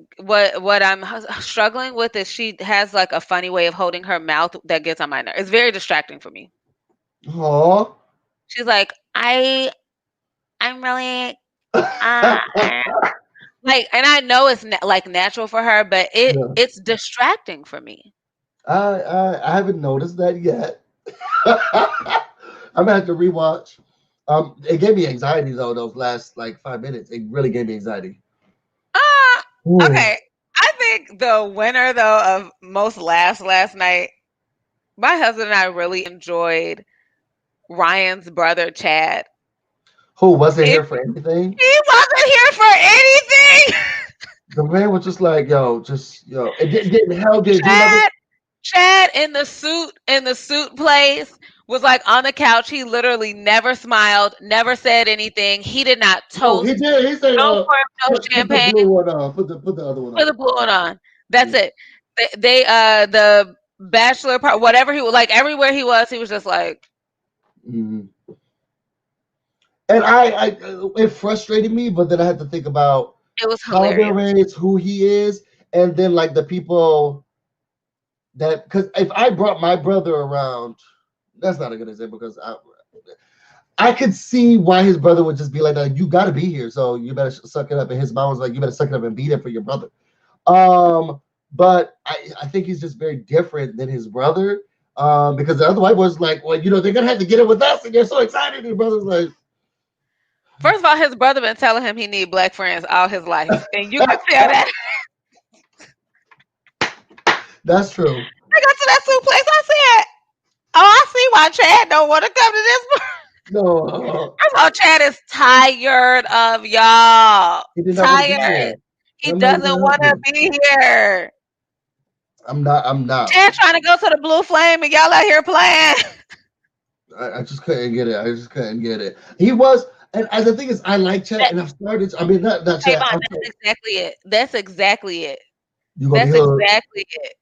I'm struggling with is she has like a funny way of holding her mouth that gets on my nerves. It's very distracting for me. Oh. She's like, I'm really uh, like, and I know it's like natural for her, but Yeah. it's distracting for me. I haven't noticed that yet. I'm gonna have to rewatch. It gave me anxiety though. Those last like 5 minutes, it really gave me anxiety. Uh, Ooh. okay. I think the winner though of most laughs last night, my husband and I really enjoyed Ryan's brother Chad. Who wasn't If here for anything? he wasn't here for anything, The man was just like, yo, just yo. It didn't hell didn't do nothing. Chad Chad in the suit place was like on the couch. He literally never smiled, never said anything. He did not No, he toast, did. He said, no warm, no put the champagne. blue one on. Put the other one Put on. the blue one on. That's Yeah. it. The bachelor part, whatever he was like, everywhere he was just like, Mhm. And it frustrated me, but then I had to think about it was how they're hilarious. raised, who he is, and then like the people that because if I brought my brother around, that's not a good example because I could see why his brother would just be like that. You got to be here, so you better suck it up. And his mom was like, you better suck it up and be there for your brother. But I think he's just very different than his brother. Because the other white boy's like, well, they're gonna have to get it with us, and they're so excited. And his brother's like, First of all, his brother been telling him he need black friends all his life, and you can tell that. that's true. I got to that soup place. I said, "Oh, I see why Chad don't want to come to this." No, First of all, Chad is tired of y'all. he did not want to be Tired. here. He I'm not even doesn't gonna want help to him. be here. I'm not. I'm not. Chad trying to go to the Blue Flame, and y'all out here playing. I just couldn't get it. I just couldn't get it. He was, and as the thing is, I like chat, and I've started. I mean, not Hey, chat. Vaughn, I'm that's sorry. exactly it. That's exactly it. You gonna be That's hooked. exactly it.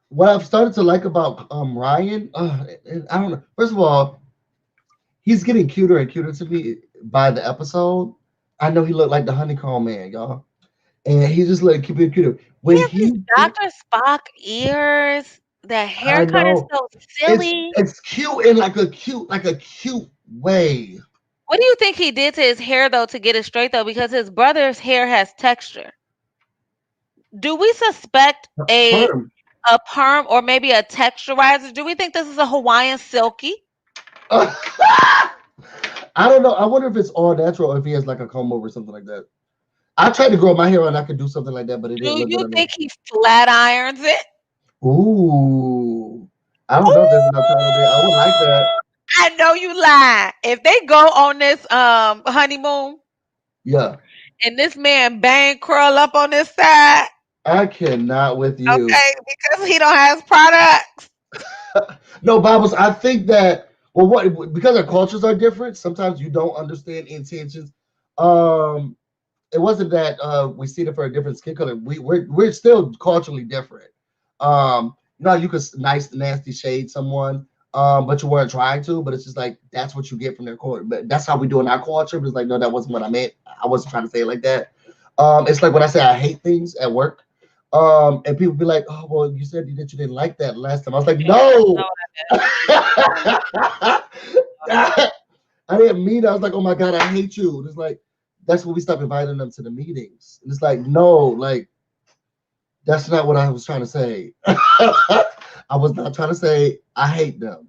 What I've started to like about Ryan, I don't know. First of all, he's getting cuter and cuter to me by the episode. I know he looked like the honeycomb man, y'all, and he just looked cuter and cuter. He When has these he, Dr. Spock ears. That I haircut is know so it's silly. it's cute in like a cute way. What do you think he did to his hair though to get it straight though? Because his brother's hair has texture. Do we suspect Perm. a perm or maybe a texturizer? Do we think this is a Hawaiian silky? I don't know. I wonder if it's all natural or if he has like a comb over or something like that. I tried to grow my hair and I could do something like that, but it didn't Do look good you on me. think he flat irons it? Ooh. I don't know if there's enough time today. I would like that. Ooh, I know you lying. If they go on this honeymoon Yeah. and this man bang curl up on this side, I cannot with you. okay, because he don't have his products. No, Bibles. I think that what because our cultures are different. Sometimes you don't understand intentions. Um, it wasn't that we see it for a different skin color. We're still culturally different. You could nice nasty shade someone, but you weren't trying to. But it's just like that's what you get from their culture. But that's how we do in our culture. But it's like no, that wasn't what I meant. I wasn't trying to say it like that. It's like when I say I hate things at work. And people be like, "Oh, well, you said that you didn't like that last time." I was like, "No, I didn't mean that." I was like, "Oh my god, I hate you." And it's like that's when we stop inviting them to the meetings. And it's like, no, like that's not what I was trying to say. I was not trying to say I hate them.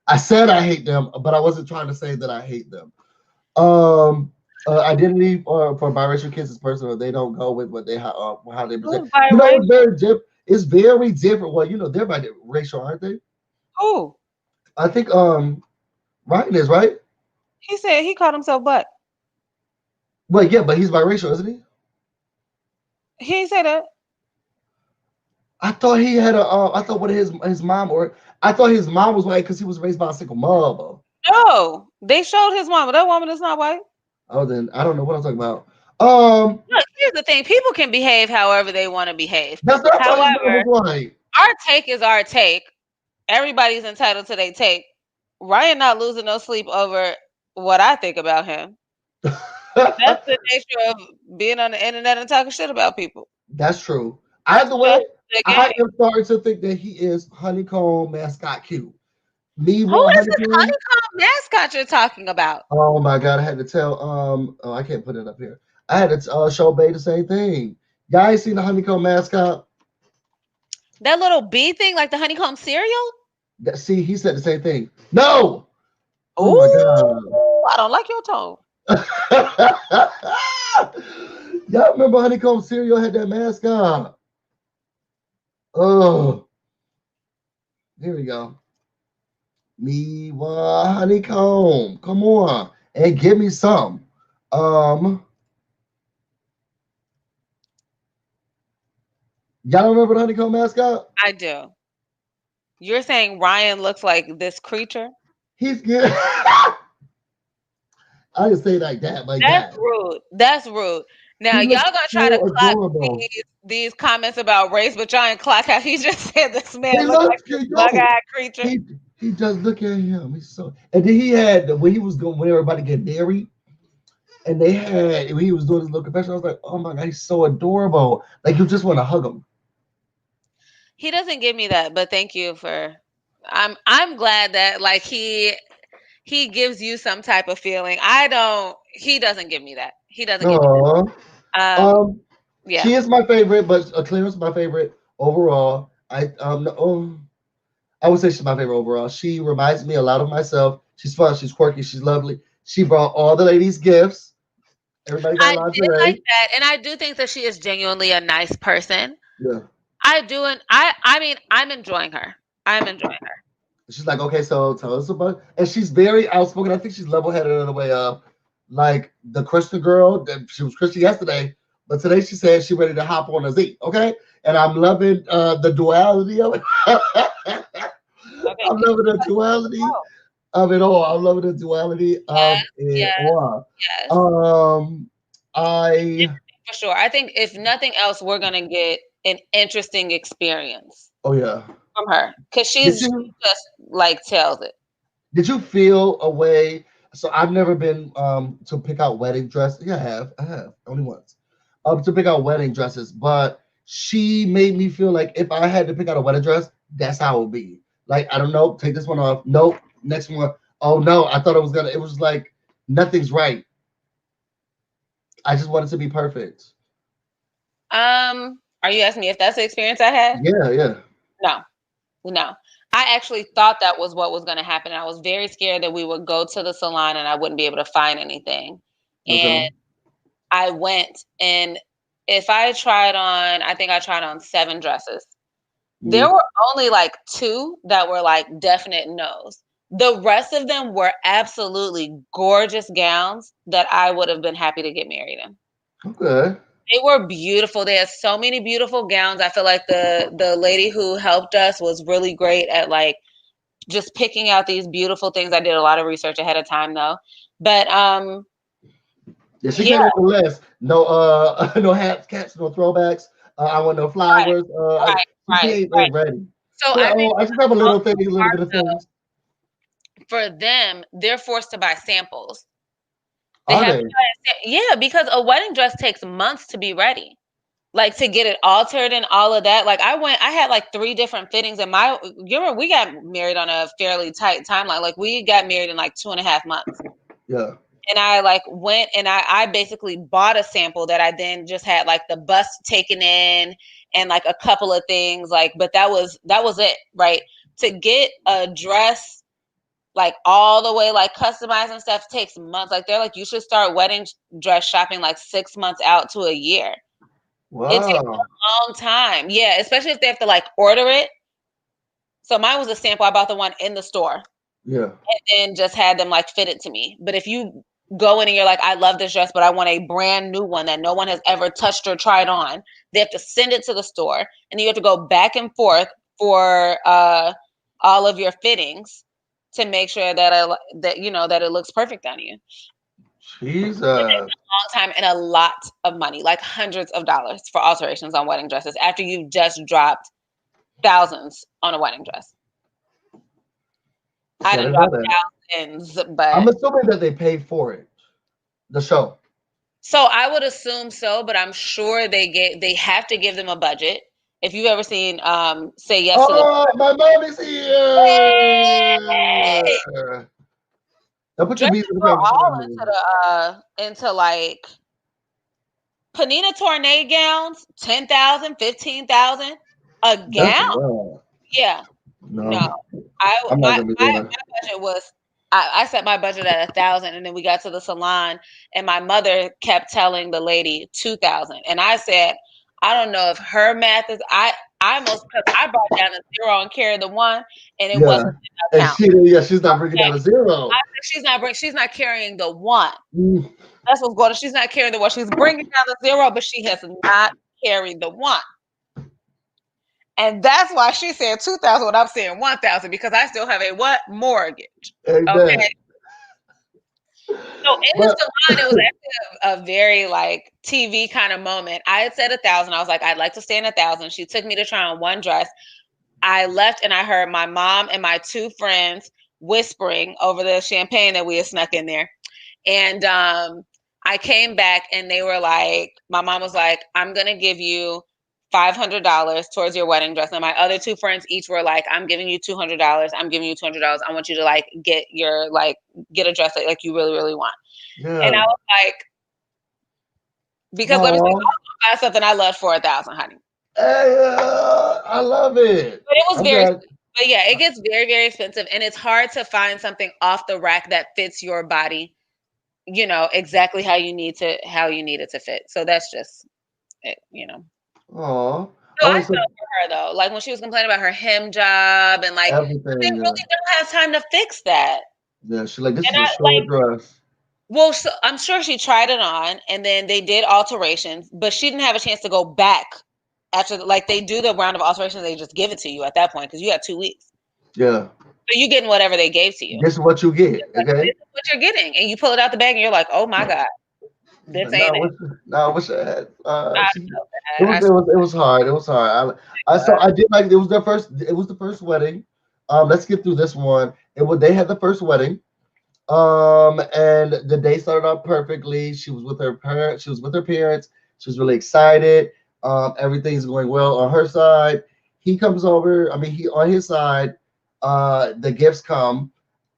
I said I hate them, but I wasn't trying to say that I hate them. Identity for biracial kids is personal. They don't go with what they how they present. Who's biracial? It's very different. It's very different. Well, they're biracial, aren't they? Who? I think Ryan is right. He said he called himself black. Well, yeah, but he's biracial, isn't he? He ain't say that. I thought he had a. I thought what his mom or I thought his mom was white because he was raised by a single mother. No, they showed his mama. That woman is not white. Oh, then I don't know what I'm talking about. Look, here's the thing: people can behave however they want to behave. That's what I thought his mom However, was white. our take is our take. Everybody's entitled to their take. Ryan not losing no sleep over what I think about him. That's the nature of being on the internet and talking shit about people. That's true. That's Either way, just the I game. am starting to think that he is honeycomb mascot cute. Me Who want is this honeycomb. honeycomb mascot you're talking about? Oh my god, I had to tell. Oh, I can't put it up here. I had to show Bay the same thing. Y'all ain't seen the honeycomb mascot? That little bee thing, like the honeycomb cereal? See, he said the same thing. No. Oh my god. Ooh, I don't like your tone. Y'all remember honeycomb cereal had that mascot? Oh, here we go. Me want honeycomb. Come on, and give me some. Um, y'all don't remember the honeycomb mascot? I do. You're saying Ryan looks like this creature? He's good. I didn't say it like that, like That's that. rude. That's rude. Now He y'all looks gonna try to so clock adorable. these comments about race, but y'all ain't clock how he just said this man He looked like looks this cute. Yo, bug-eyed creature. he does look at him. He's so. And then he had when he was going when everybody get married. And they had when he was doing his little confession, I was like, oh my god, he's so adorable. Like you just want to hug him. He doesn't give me that, but thank you for. I'm glad that like he gives you some type of feeling. I don't. He doesn't give me that. He doesn't give me Aww. that. She Yeah. is my favorite, but Claire's my favorite overall. I would say she's my favorite overall. She reminds me a lot of myself. She's fun, she's quirky, she's lovely. She brought all the ladies gifts. Everybody got I did like lingerie. that, and I do think that she is genuinely a nice person. Yeah. I do, and I mean, I'm enjoying her. I'm enjoying her. She's like, okay, so tell us about, and she's very outspoken. I think she's level-headed in the way of like the Christian girl. That she was Christian yesterday, but today she said she's ready to hop on a Z. Okay, and I'm loving the duality of it. Okay, I'm loving the duality of it all. I'm loving the duality yes, of it yes, all. yes, I for sure. I think if nothing else, we're gonna get an interesting experience oh yeah. from her because Did she you just like tells it. did you feel a way? So I've never been to pick out wedding dress. Yeah, I have only once. To pick out wedding dresses, but she made me feel like if I had to pick out a wedding dress, that's how it would be. Like I don't know, take this one off. Nope, next one. Oh no, I thought it was gonna. It was like nothing's right. I just wanted to be perfect. Are you asking me if that's the experience I had? Yeah, yeah. No, no. I actually thought that was what was going to happen. I was very scared that we would go to the salon and I wouldn't be able to find anything. And Okay. I went, and if I tried on, I think I tried on 7 dresses. There Mm. were only like 2 that were like definite no's. The rest of them were absolutely gorgeous gowns that I would have been happy to get married in. Okay. They were beautiful. They had so many beautiful gowns. I feel like the lady who helped us was really great at like just picking out these beautiful things. I did a lot of research ahead of time though. But Yeah, she yeah, came with the list. No, no hats, cats, no throwbacks. I want no right, flowers. right, She right, came right. ready. So She's like, I think oh, I just have a little thing, a little bit of though, things. for them, they're forced to buy samples. They Are have to they? buy yeah, because a wedding dress takes months to be ready. Like to get it altered and all of that. Like I had like 3 different fittings and you remember we got married on a fairly tight timeline. Like we got married in like 2.5 months. Yeah. And I like went and I basically bought a sample that I then just had like the bust taken in and like a couple of things like, but that was it, right? To get a dress like all the way like customized and stuff takes months. Like they're like you should start wedding dress shopping like 6 months out to a year. It takes Wow. a long time. Yeah, especially if they have to like order it. So mine was a sample. I bought the one in the store Yeah. and then just had them like fit it to me. But if you go in and you're like, I love this dress, but I want a brand new one that no one has ever touched or tried on, they have to send it to the store and you have to go back and forth for all of your fittings to make sure that you know that it looks perfect on you. Jesus. Long time and a lot of money, like hundreds of dollars for alterations on wedding dresses after you've just dropped thousands on a wedding dress. See, I I didn't didn't know drop that. thousands, I'm but assuming that they paid for it. The show. so I would assume so, but I'm sure they have to give them a budget. If you've ever seen Say Yes to the Oh, my mom is Hey! here. Now put your Dresses music in the were conversation. all into like Panina Tornade gowns, 10,000, 15,000 a That's gown. wild. Yeah. No, No, I I'm not my gonna be my doing that. my budget was I set my budget at 1,000, and then we got to the salon, and my mother kept telling the lady 2,000, and I said, I don't know if her math is I almost because I brought down a zero and carried the one, and it Yeah. wasn't And enough count. she's not bringing Okay, down a zero. I said she's not carrying the one. Mm, That's what's going on. She's not carrying the one. She's bringing down the zero, but she has not carried the one. And that's why she said 2,000 when I'm saying 1,000 because I still have a what? Mortgage. Okay. amen. So in the But salon, it was actually a very like TV kind of moment. I had said 1,000. I was like, I'd like to stay in 1,000. She took me to try on one dress. I left and I heard my mom and my 2 friends whispering over the champagne that we had snuck in there. And I came back and they were like, my mom was like, I'm going to give you $500 towards your wedding dress. And my other 2 friends each were like, I'm giving you $200. I'm giving you $200. I want you to like get get a dress like you really, really want. And yeah. I was like, because let me say, Oh, I'll buy something I love for 1,000, honey. hey, I love it. But it was I'm very, glad. but yeah, it gets very, very expensive. And it's hard to find something off the rack that fits your body, you know, exactly how you need it to fit. So that's just it, you know. Oh, No, all I right. felt So for her though. Like when she was complaining about her hem job and like they everything. really don't have time to fix that. Yeah. She's like, this And is a I like short dress. well, so I'm sure she tried it on and then they did alterations, but she didn't have a chance to go back after like they do the round of alterations, they just give it to you at that point because you have 2 weeks. Yeah. So you're getting whatever they gave to you. This is what you get. Like, Okay. this is what you're getting. And you pull it out the bag and you're like, oh my God, this No, ain't it. I wish I had. I felt bad. It was hard. It was hard. I did like it was their first. It was the first wedding. Let's get through this one. They had the first wedding. And the day started out perfectly. She was with her parents. She was with her parents. She was really excited. Everything's going well on her side. He comes over. I mean, he on his side. The gifts come.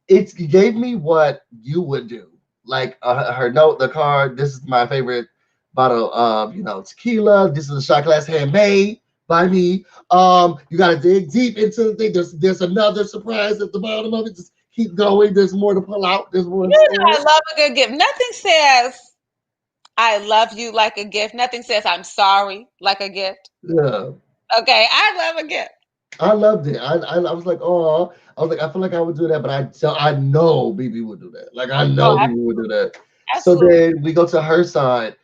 It gave me what you would do. Like her note, the card. This is my favorite bottle of tequila. This is a shot glass handmade by me. You gotta dig deep into the thing. There's another surprise at the bottom of it. Just keep going. There's more to pull out. There's more in You know, I store. love a good gift. Nothing says I love you like a gift. Nothing says I'm sorry like a gift. Yeah. Okay, I love a gift. I loved it. I was like, oh, I was like, I feel like I would do that, but I know BB would do that. Like I Oh, know BB would do that. So absolutely. then we go to her side.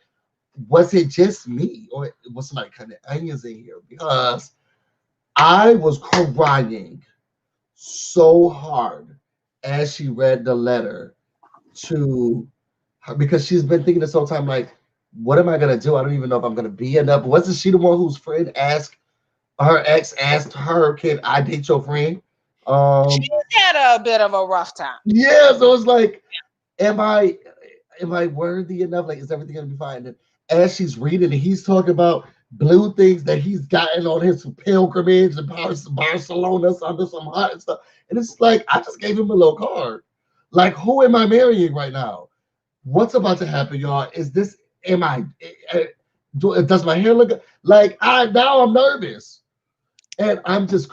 was it just me, or was somebody cutting onions in here? Because I was crying so hard as she read the letter to her, because she's been thinking this whole time, like, what am I gonna do? I don't even know if I'm gonna be enough. Wasn't she the one whose friend asked her ex asked her, "Can I date your friend?" She's had a bit of a rough time. Yeah, so it's like, am I worthy enough? Like, is everything gonna be fine? And as she's reading, and he's talking about blue things that he's gotten on his pilgrimage in Barcelona under some hot and stuff. And it's like, I just gave him a little card. Like, who am I marrying right now? What's about to happen, y'all? Is this, am I, does my hair look like, now I'm nervous. And I was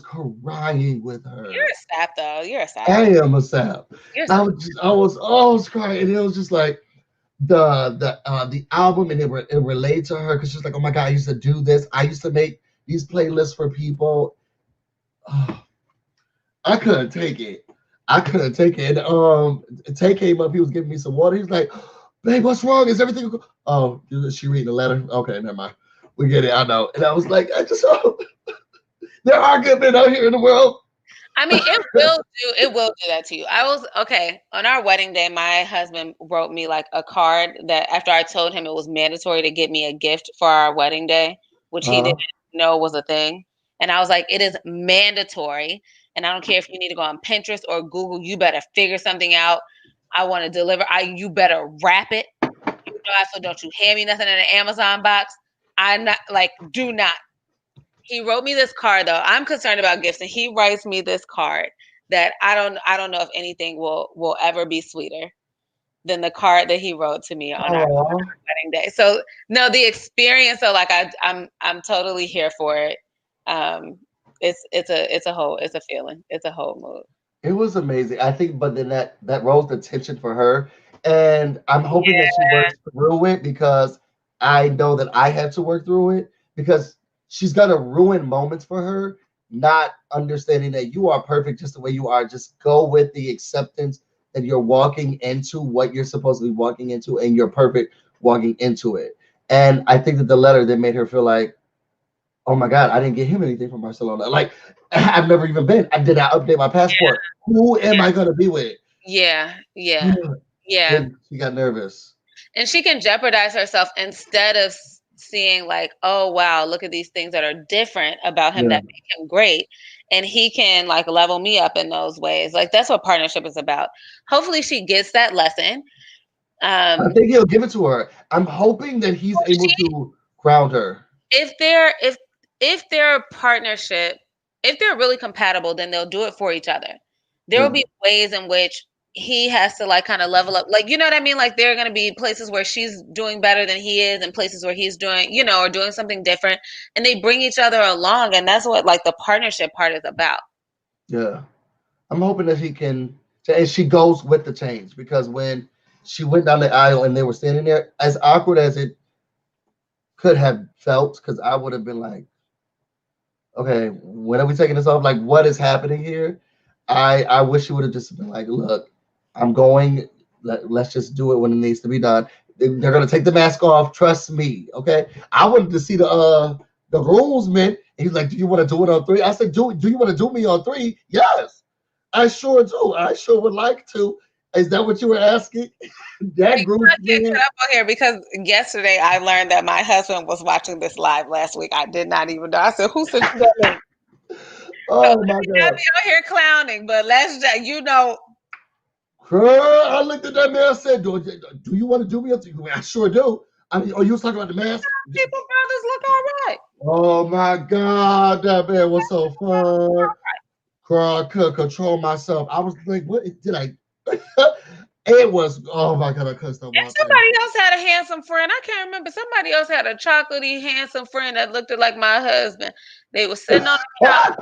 crying with her. You're a sap, though. You're a sap. I am a sap. I was crying, and it was just like the album, and it relayed to her because she's like, oh my god, I used to do this. I used to make these playlists for people. Oh, I couldn't take it. I couldn't take it. And Tay came up. He was giving me some water. He's like, babe, what's wrong? Is everything? Oh, is she reading the letter? Okay, never mind. We get it. I know. And I was like, I just hope there are good men out here in the world. I mean, it will do that to you. I was okay on our wedding day. My husband wrote me like a card that after I told him it was mandatory to get me a gift for our wedding day, which he didn't know was a thing. And I was like, it is mandatory. And I don't care if you need to go on Pinterest or Google, you better figure something out. I want to deliver. You better wrap it. So don't you hand me nothing in an Amazon box. I'm not like, do not. He wrote me this card though. I'm concerned about gifts, and he writes me this card that I don't know if anything will ever be sweeter than the card that he wrote to me on our wedding day. So no, the experience. So like I'm totally here for it. It's a feeling. It's a whole mood. It was amazing. I think, but then that rose the tension for her, and I'm hoping that she works through it, because I know that I had to work through it, because she's gonna ruin moments for her, not understanding that you are perfect just the way you are. Just go with the acceptance that you're walking into what you're supposed to be walking into, and you're perfect walking into it. And I think that the letter that made her feel like, oh my God, I didn't get him anything from Barcelona. Like, I've never even been. I did not update my passport. Yeah. Who am I gonna be with? Yeah. And she got nervous. And she can jeopardize herself instead of seeing like, oh wow, look at these things that are different about him that make him great. And he can like level me up in those ways. Like that's what partnership is about. Hopefully she gets that lesson. I think he'll give it to her. I'm hoping that he's able to ground her. If their partnership, if they're really compatible, then they'll do it for each other. There will be ways in which he has to like kind of level up, like, you know what I mean? Like there are going to be places where she's doing better than he is, and places where he's doing, you know, or doing something different, and they bring each other along. And that's what like the partnership part is about. Yeah. I'm hoping that he can, and she goes with the change, because when she went down the aisle and they were standing there, as awkward as it could have felt, because I would have been like, okay, when are we taking this off? Like, what is happening here? I wish she would have just been like, look, I'm going. Let's just do it when it needs to be done. They're gonna take the mask off. Trust me, okay? I wanted to see the groomsman. He's like, do you want to do it on 3? I said, do you want to do me on 3? Yes, I sure do. I sure would like to. Is that what you were asking? That groomsman. Up on here because yesterday I learned that my husband was watching this live last week. I did not even know. I said, who said that? Oh my God! I'll be out here clowning, but let's just, you know. Girl, I looked at that man and said, do you want to do me? I sure do. I mean, you was talking about the mask? People brothers look all right. Oh my God, that man was so fun. Girl, I couldn't control myself. I was like, what did I? It was, oh my God, I couldn't stop watching. Somebody else had a handsome friend. I can't remember. Somebody else had a chocolatey, handsome friend that looked like my husband. They were sitting on the couch.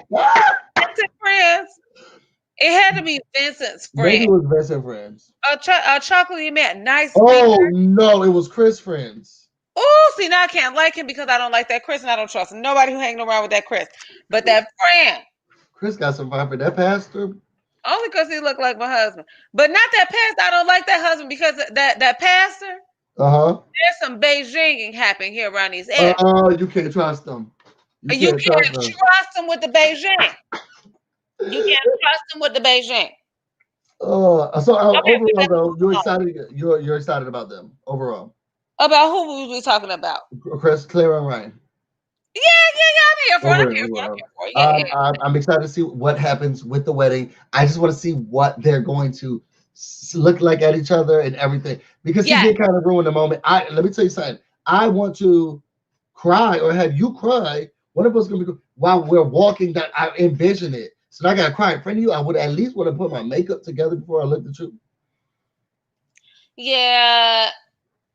Vincent friends. It had to be Vincent's friend. Maybe it was Vincent friends. A chocolatey man. Nice. Oh, no, it was Chris friends. Oh, see, now I can't like him because I don't like that Chris, and I don't trust nobody who hanging around with that Chris. But that friend. Chris got some vibe for that pastor. Only because he looked like my husband. But not that pastor. I don't like that husband because that pastor. Uh-huh. There's some Beijinging happening here around these areas. You can't trust them. You You can't trust can't them. trust them with the Beijing. You can't trust them with the Beijing. Okay, Overall let's though, move on. you're excited about them overall. About who was we talking about? Chris, Clear, and Ryan. Yeah, yeah, yeah. I'm here for it. I'm here for it. I'm Overall. here for it. Yeah, yeah. I'm excited to see what happens with the wedding. I just want to see what they're going to look like at each other and everything because he Yeah. did kind of ruin the moment. I Let me tell you something. I want to cry or have you cry. One of us gonna be while we're walking. That I envision it. So now I gotta cry in front of you. I would at least want to put my makeup together before I looked at you. Yeah.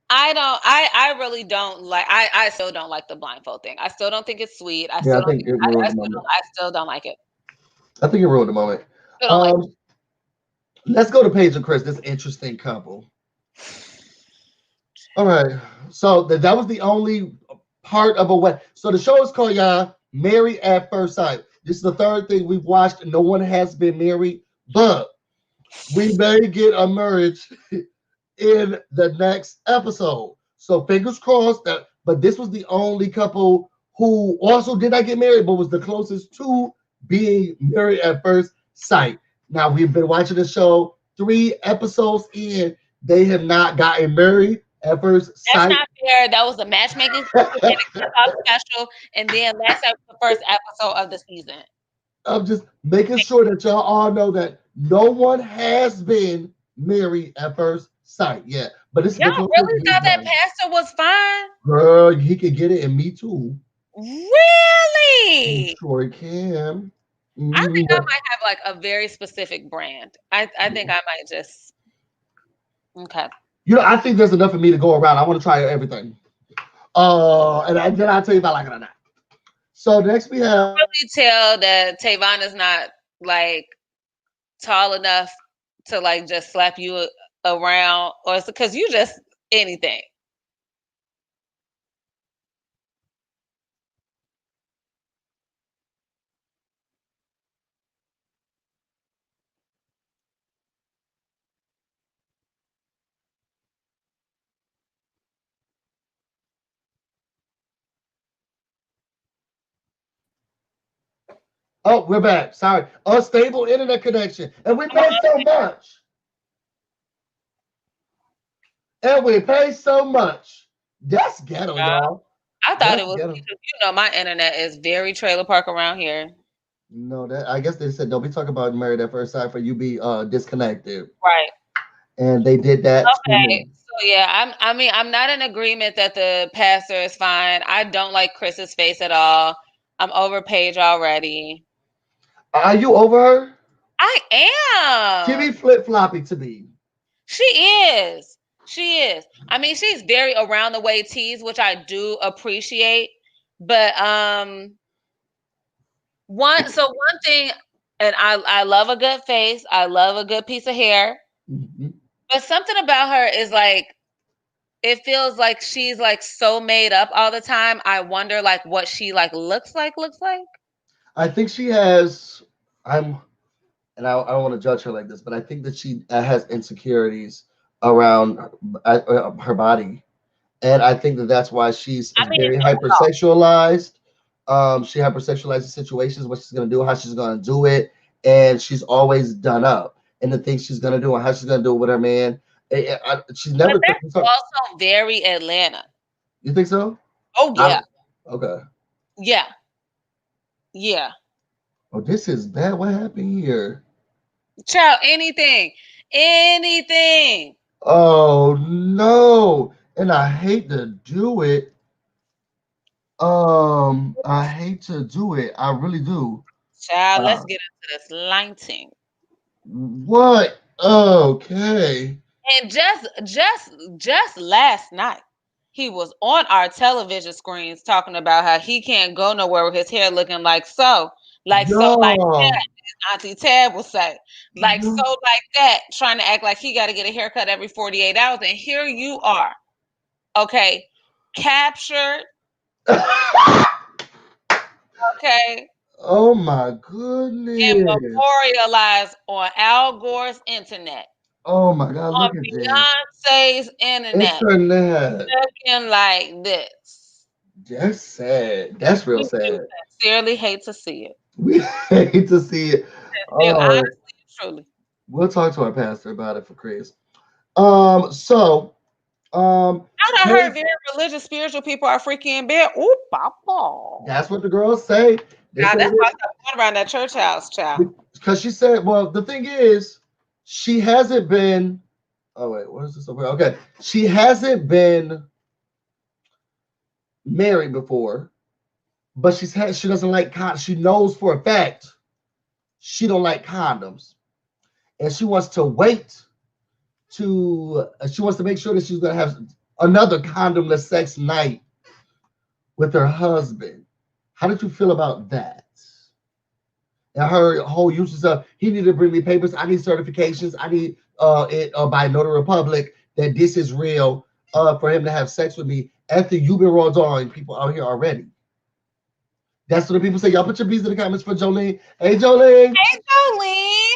I really don't like I still don't like the blindfold thing. I still don't think it's sweet. I Yeah, still I don't think it ruined the moment. I still don't like it. I think it ruined the moment. Still don't like Um, let's go to Paige and Chris. This interesting couple. All right. So that was the only part of a wedding. So the show is called y'all Married at First Sight. This is the third thing we've watched. No one has been married, but we may get a marriage in the next episode. So fingers crossed that. But this was the only couple who also did not get married, but was the closest to being married at first sight. Now we've been watching the show 3 episodes in. They have not gotten married at first That's sight. not fair. That was the matchmaking special and the kickoff special, and then last the first episode of the season. I'm just making sure that y'all all know that no one has been married at first sight yet. But this is the Y'all closest really we've thought that done. pastor was fine? Girl, he could get it, and me too. You Really? sure can. I think I But might have like a very specific brand. I think I might just okay. I think there's enough for me to go around. I want to try everything. Then I'll tell you if I like it or not. So next we have Really tell that Tavon is not like tall enough to like just slap you around, or it's because you just anything. oh, we're back. Sorry. Unstable internet connection. And we Come on. pay so much. And we pay so much. That's ghetto, y'all. I thought That's it was ghetto. because my internet is very trailer park around here. No, that I guess they said don't be talking about married at first sight for you be disconnected. Right. And they did that to Okay. me. So yeah, I'm not in agreement that the pastor is fine. I don't like Chris's face at all. I'm over Paige already. Are you over her? I She am. be flip floppy to me. She is. She is. I mean, she's very around the way teased, which I do appreciate. But one thing, and I love a good face. I love a good piece of hair. Mhm. But something about her is like it feels like she's like so made up all the time. I wonder like what she like looks like. I think she has. I'm, and I don't want to judge her like this, but I think that she has insecurities around her body, and I think that that's why she's I mean, very hypersexualized. She hypersexualizes situations, what she's gonna do, how she's gonna do it, and she's always done up in the things she's gonna do and how she's gonna do it with her man. She's but never. that's also very Atlanta. You think so? Oh yeah. Okay. Yeah. Yeah. Oh, this is bad. What happened here? Child, anything. Anything. Oh no. And I hate to do it. I hate to do it. I really do. Child, let's Uh, get into this lighting. what? Okay. And just last night, he was on our television screens talking about how he can't go nowhere with his hair looking like Yo. that. Auntie Tab will say, like so Yo. like that, trying to act like he got to get a haircut every 48 hours. And here you are, okay, captured, okay, Oh my and goodness. memorialized on Al Gore's internet. Oh my God, on look at this. Beyonce's internet Internet. looking like this. That's sad. That's real We do sad. sincerely hate to see it. We hate to see it. Honestly, Oh, truly. we'll talk to our pastor about it for Chris. So, I done Paige, heard very religious, spiritual people are freaky in bed. Ooh, papa. that's what the girls say. They Child, say that's why I this stopped going around that church house, child. because she said, well, the thing is, she hasn't been. Oh wait, what is this over? Okay, she hasn't been married before, but she doesn't like she knows for a fact she don't like condoms, and she wants to wait she wants to make sure that she's gonna have another condomless sex night with her husband. How did you feel about that? And her whole usage of he needed to bring me papers, I need certifications, I need it by Notary Republic that this is real for him to have sex with me after you've been rolled on people out here already. That's what the people say. Y'all put your bees in the comments for Jolene. Hey Jolene. Hey, Jolene.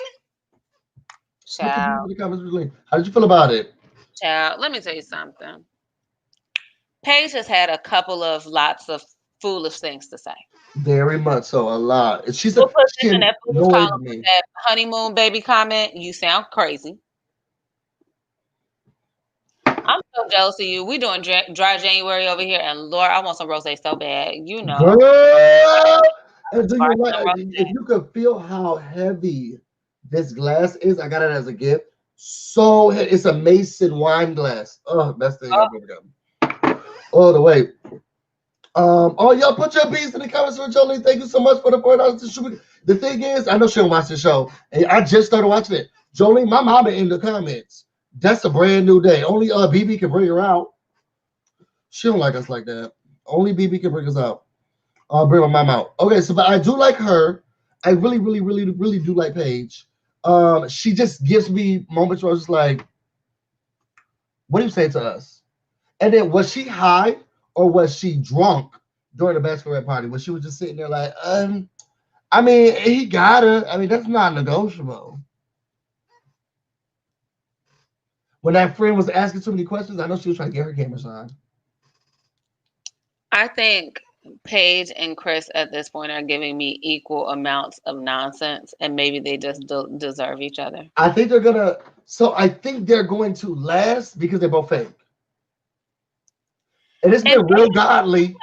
Put your bees in Child, the comments for Jolene. How did you feel about it? child, let me tell you something. Paige has had a couple of lots of foolish things to say. Very much so, a lot. We'll put She this in that foolish annoys column with me. that honeymoon baby comment. You sound crazy. I'm so jealous of you. We doing dry January over here, and Lord, I want some rosé so bad. You know, Girl! And do you spark like some if rosé. you could feel how heavy this glass is? I got it as a gift. So it's a Mason wine glass. Oh, best thing Oh, I've ever gotten. All the way. Oh, y'all put your beats in the comments for Jolene. Thank you so much for the $4 to shoot. The thing is, I know she don't watch the show, and I just started watching it. Jolene, my mama in the comments. That's a brand new day. Only BB can bring her out. She don't like us like that. Only BB can bring us out. I'll bring my mom out. Okay, so but I do like her. I really, really, really, really do like Paige. She just gives me moments where I was like, "What do you say to us?" And then was she high or was she drunk during the bachelorette party? When she was just sitting there like, I mean, he got her. I mean, that's not negotiable. When that friend was asking too many questions, I know she was trying to get her cameras on. I think Paige and Chris at this point are giving me equal amounts of nonsense, and maybe they just deserve each other. I think they're gonna. So I think they're going to last because they're both fake. And it's And been real godly.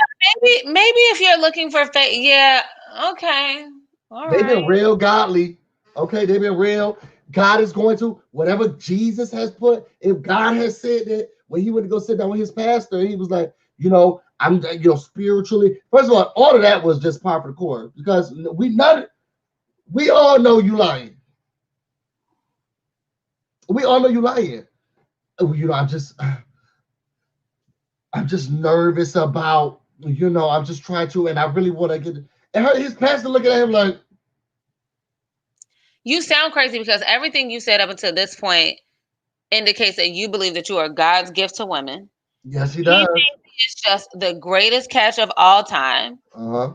maybe if you're looking for fake, yeah, okay, all They've right. been real godly. Okay, they've been real. God is going to whatever Jesus has put. If God has said that when he went to go sit down with his pastor, he was like, I'm spiritually. First of all of that was just par for the course because we all know you lying. We all know you lying. I'm just nervous about, I'm just trying to, and I really want to get. And his pastor looking at him like, you sound crazy because everything you said up until this point indicates that you believe that you are God's gift to women. yes, he He does. thinks it's just the greatest catch of all time. Uh-huh.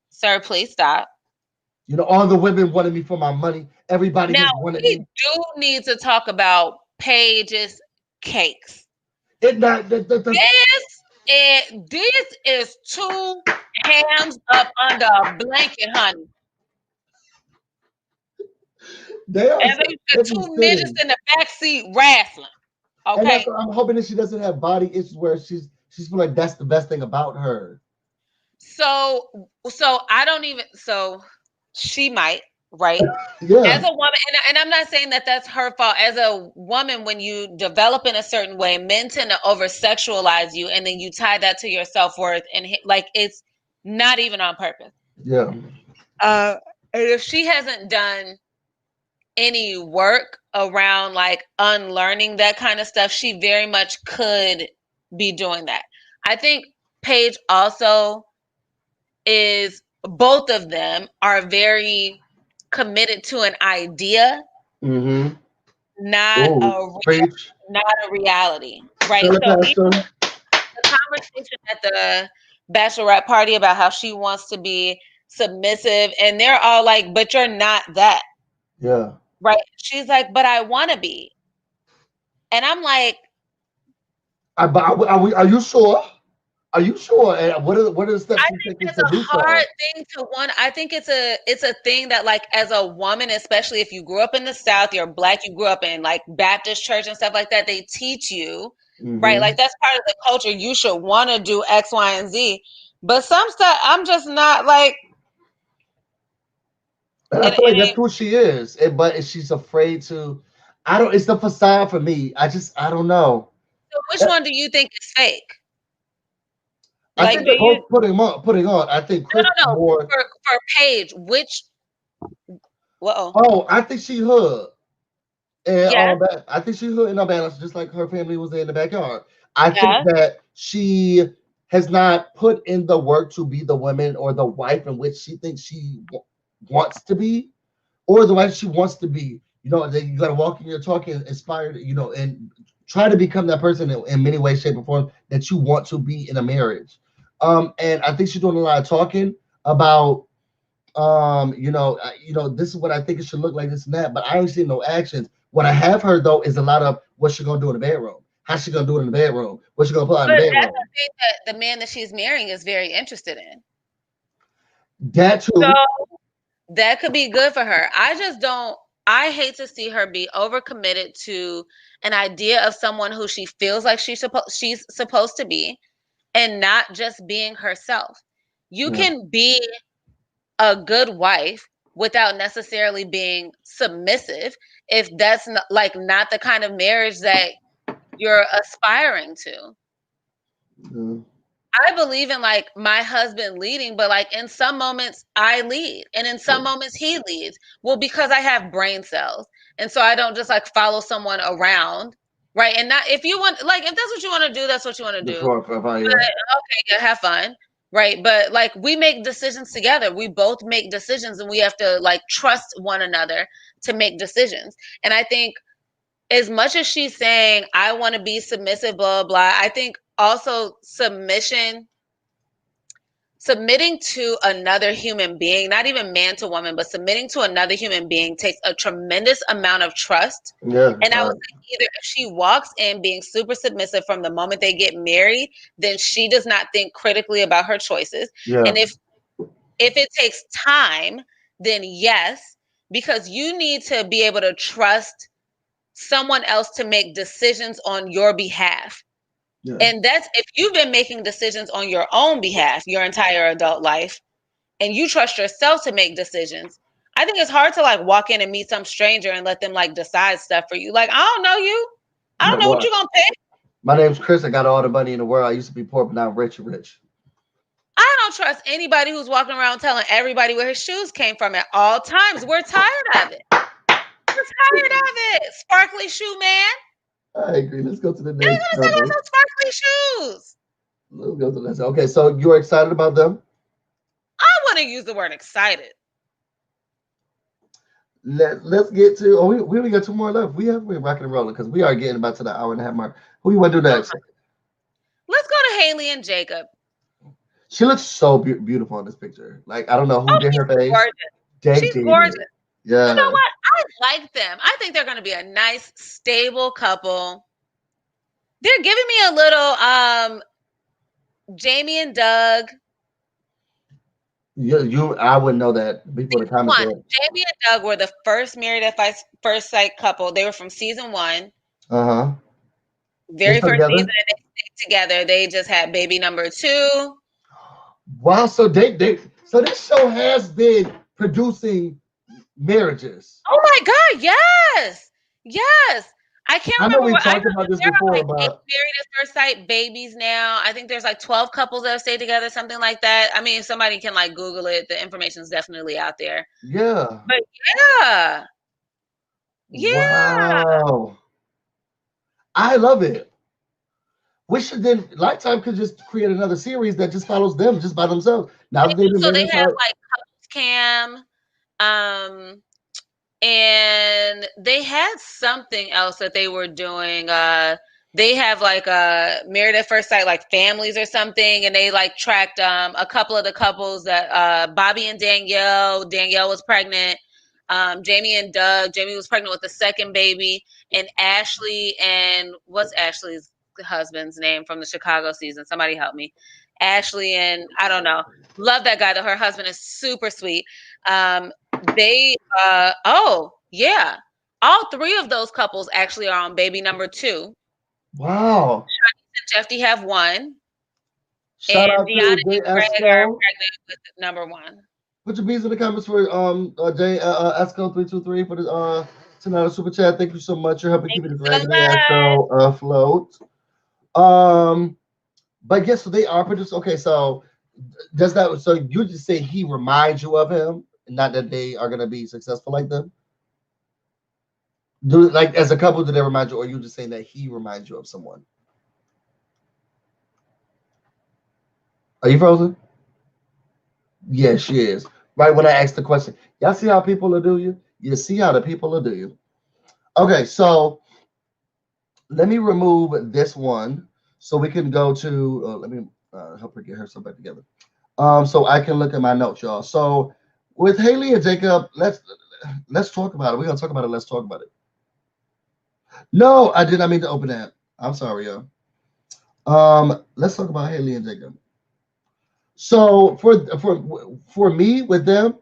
Sir, please stop. All the women wanted me for my money. Everybody Now, has wanted we me. do need to talk about Paige's cakes. It not This is two hams up under a blanket, honey. they are And so the heavy two midgets sitting. in the back seat wrestling. And Okay. I'm hoping that she doesn't have body issues where she's feel like that's the best thing about her. So I don't even. So she might, right? As Yeah. a woman, and I'm not saying that that's her fault. As a woman, when you develop in a certain way, men tend to over sexualize you, and then you tie that to your self worth, and like it's not even on purpose. Yeah. And if she hasn't done any work around like unlearning that kind of stuff, she very much could be doing that. I think Paige also is, both of them are very committed to an idea, Mm-hmm. not Oh, preach. not a reality, right? Tell the So pastor. even the conversation at the bachelorette party about how she wants to be submissive, and they're all like, but you're not that. Yeah. Right. She's like, but I want to be. And I'm like, are you sure? Are you sure? And what are the steps I she's think taking that's to a do hard so? thing to one. I think it's a thing that like as a woman, especially if you grew up in the South, you're black, you grew up in like Baptist church and stuff like that, they teach you, right? Like Hmm. that's part of the culture. You should want to do X, Y, and Z. But some stuff I'm just not like And I it, feel like it that's ain't. who she is. But she's afraid to. I don't. It's the facade for me. I don't know. So which one do you think is fake? I Like, think do they're you? both putting on. I think No, Chris no, is no. more. For Paige, which? Whoa. Oh, I think she hood. And Yes. I think she hood in Alabama, just like her family was in the backyard. I think Yes. that she has not put in the work to be the woman or the wife in which she thinks she wants to be, or the wife she wants to be. Then you got to walk in your talk and inspire, and try to become that person in many ways, shape, or form that you want to be in a marriage. And I think she's doing a lot of talking about this is what I think it should look like, this and that, but I ain't seen no actions. What I have heard though is a lot of what she gonna do in the bedroom, how she gonna do it in the bedroom, what she gonna put out in But the that's the bedroom. thing that the man that she's marrying is very interested in. That So too. that could be good for her. I just don't. I hate to see her be overcommitted to an idea of someone who she feels like she's supposed to be, and not just being herself. You Yeah. can be a good wife without necessarily being submissive if that's not the kind of marriage that you're aspiring to. Yeah. I believe in like my husband leading, but like in some moments I lead and in some moments he leads. Well, because I have brain cells. And so I don't just like follow someone around. Right. And not if you want, like, if that's what you want to do, that's what you want to The do. But yeah. okay, yeah, have fun. Right. But like we make decisions together. We both make decisions and we have to like trust one another to make decisions. And I think as much as she's saying, I want to be submissive, blah, blah, I think also submitting to another human being, not even man to woman, but submitting to another human being takes a tremendous amount of trust. Yeah. And I would say either if she walks in being super submissive from the moment they get married, then she does not think critically about her choices. Yeah. And if it takes time, then yes, because you need to be able to trust someone else to make decisions on your behalf. Yeah. And that's if you've been making decisions on your own behalf your entire adult life and you trust yourself to make decisions. I think it's hard to like walk in and meet some stranger and let them like decide stuff for you. Like, I don't know you. I don't know what Well, you're gonna pick. my name's Chris. I got all the money in the world. I used to be poor, but now I'm rich and rich. I don't trust anybody who's walking around telling everybody where his shoes came from at all times. We're tired of it. We're tired of it. Sparkly shoe man. I agree. Let's go to the They're next gonna sell us couple. some sparkly shoes. Let's go to the next. Okay, so you're excited about them? I want to use the word excited. Let's get to. Oh, we only got two more left. We're rocking and rolling because we are getting about to the hour and a half mark. Who you want to do next? Let's go to Haley and Jacob. She looks so beautiful in this picture. Like, I don't know who Oh, did she's her face. gorgeous. They She's did gorgeous. it. You know Yeah. what? I like them. I think they're going to be a nice, stable couple. They're giving me a little Jamie and Doug. I wouldn't know that before the Season comments. one. Jamie and Doug were the first married at first sight couple. They were from season one. Uh-huh. Very first Together. season, and they stayed together. They just had baby number 2. Wow, so so this show has been producing marriages. Oh my God, yes. Yes. I can't I know remember we what I talked know. about this There are before, like 8 but married at first sight babies now. I think there's like 12 couples that have stayed together, something like that. I mean, if somebody can like Google it, the information is definitely out there. yeah. But yeah. Yeah. Wow. I love it. We should then Lifetime could just create another series that just follows them just by themselves. Now that they've been So they married have for like couples cam. Um and they had something else that they were doing. They have like married at first sight, like families or something, and they like tracked a couple of the couples that Bobby and Danielle. Danielle was pregnant. Jamie and Doug. Jamie was pregnant with the second baby, and Ashley and what's Ashley's husband's name from the Chicago season? Somebody help me. Ashley and I don't know. Love that guy. Though her husband is super sweet. They oh yeah, all three of those couples actually are on baby number 2. Wow. And Jeffy have 1. Shout And out Deanna to and Jay Greg are Esco. pregnant with number 1. Put your bees in the comments for Jay Esco 323 for the tonight super chat. Thank you so much. You're helping Thank keep you the so Greg Day much. Esco afloat. But yes, so they are produced. Okay, so does that? So you just say he reminds you of him, not that they are gonna be successful like them. Do like as a couple, do they remind you, or you just saying that he reminds you of someone? Are you frozen? Yeah, she is. Right when I asked the question, y'all see how people will do you? You see how the people will do you. Okay, so let me remove this one so we can go to. Let me help her get herself back together. So I can look at my notes, y'all. So with Haley and Jacob, let's talk about it. We're gonna talk about it. Let's talk about it. No, I did not mean to open that. I'm sorry, y'all. Let's talk about Haley and Jacob. So for me with them,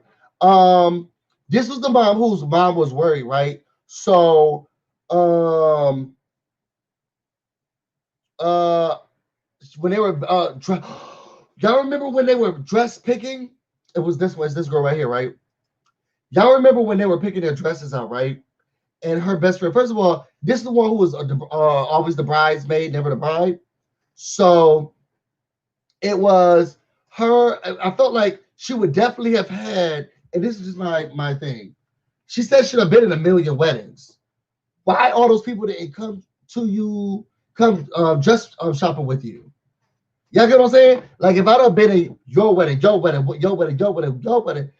this was the mom whose mom was worried, right? So uh when they were y'all remember when they were dress picking? It was this one, it's this girl right here, right? Y'all remember when they were picking their dresses out, right? And her best friend, first of all, this is the one who was always the bridesmaid, never the bride. So it was her. I felt like she would definitely have had, and this is just my thing. She said she'd have been in a million weddings. Why all those people didn't come to you, come just shopping with you? Y'all get what I'm saying? Like if I'd have been at your wedding, your wedding, your wedding, your wedding, your wedding,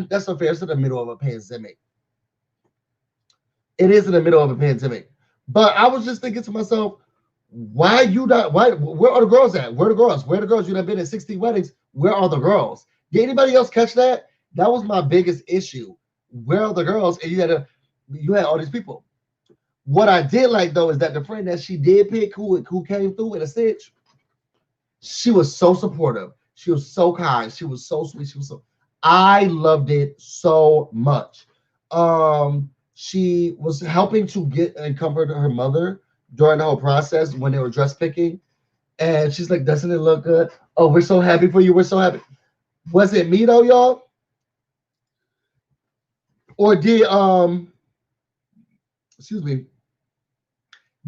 that's unfair. It's in the middle of a pandemic. It is in the middle of a pandemic. But I was just thinking to myself, why you not? Why? Where are the girls at? Where are the girls? Where are the girls? You have been in 60 weddings. Where are the girls? Did anybody else catch that? That was my biggest issue. Where are the girls? And you had all these people. What I did like though is that the friend that she did pick, who came through in a stitch, she was so supportive. She was so kind. She was so sweet. She was so. I loved it so much. She was helping to get and comfort her mother during the whole process when they were dress picking. And she's like, doesn't it look good? Oh, we're so happy for you. We're so happy. Was it me though, y'all? Or did excuse me,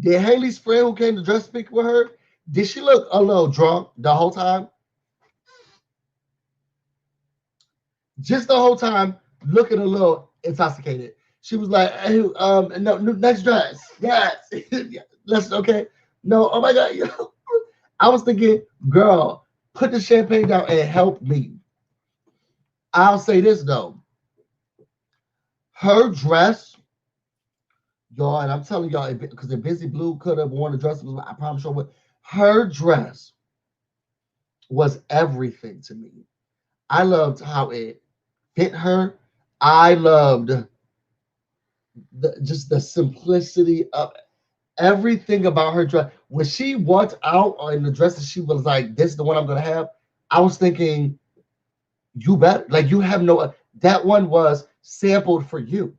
did Haley's friend who came to dress pick with her, did she look a little drunk the whole time? Just the whole time looking a little intoxicated. She was like, hey, no, next dress. Yes. Let's okay. No, oh my God. I was thinking, girl, put the champagne down and help me. I'll say this though. Her dress, y'all, and I'm telling y'all, because if BusyBlu could have worn the dress, I promise you would. Her dress was everything to me. I loved how it fit her. I loved just the simplicity of everything about her dress. When she walked out in the dress, and she was like, "This is the one I'm gonna have." I was thinking, "You bet!" Like you have no. That one was sampled for you.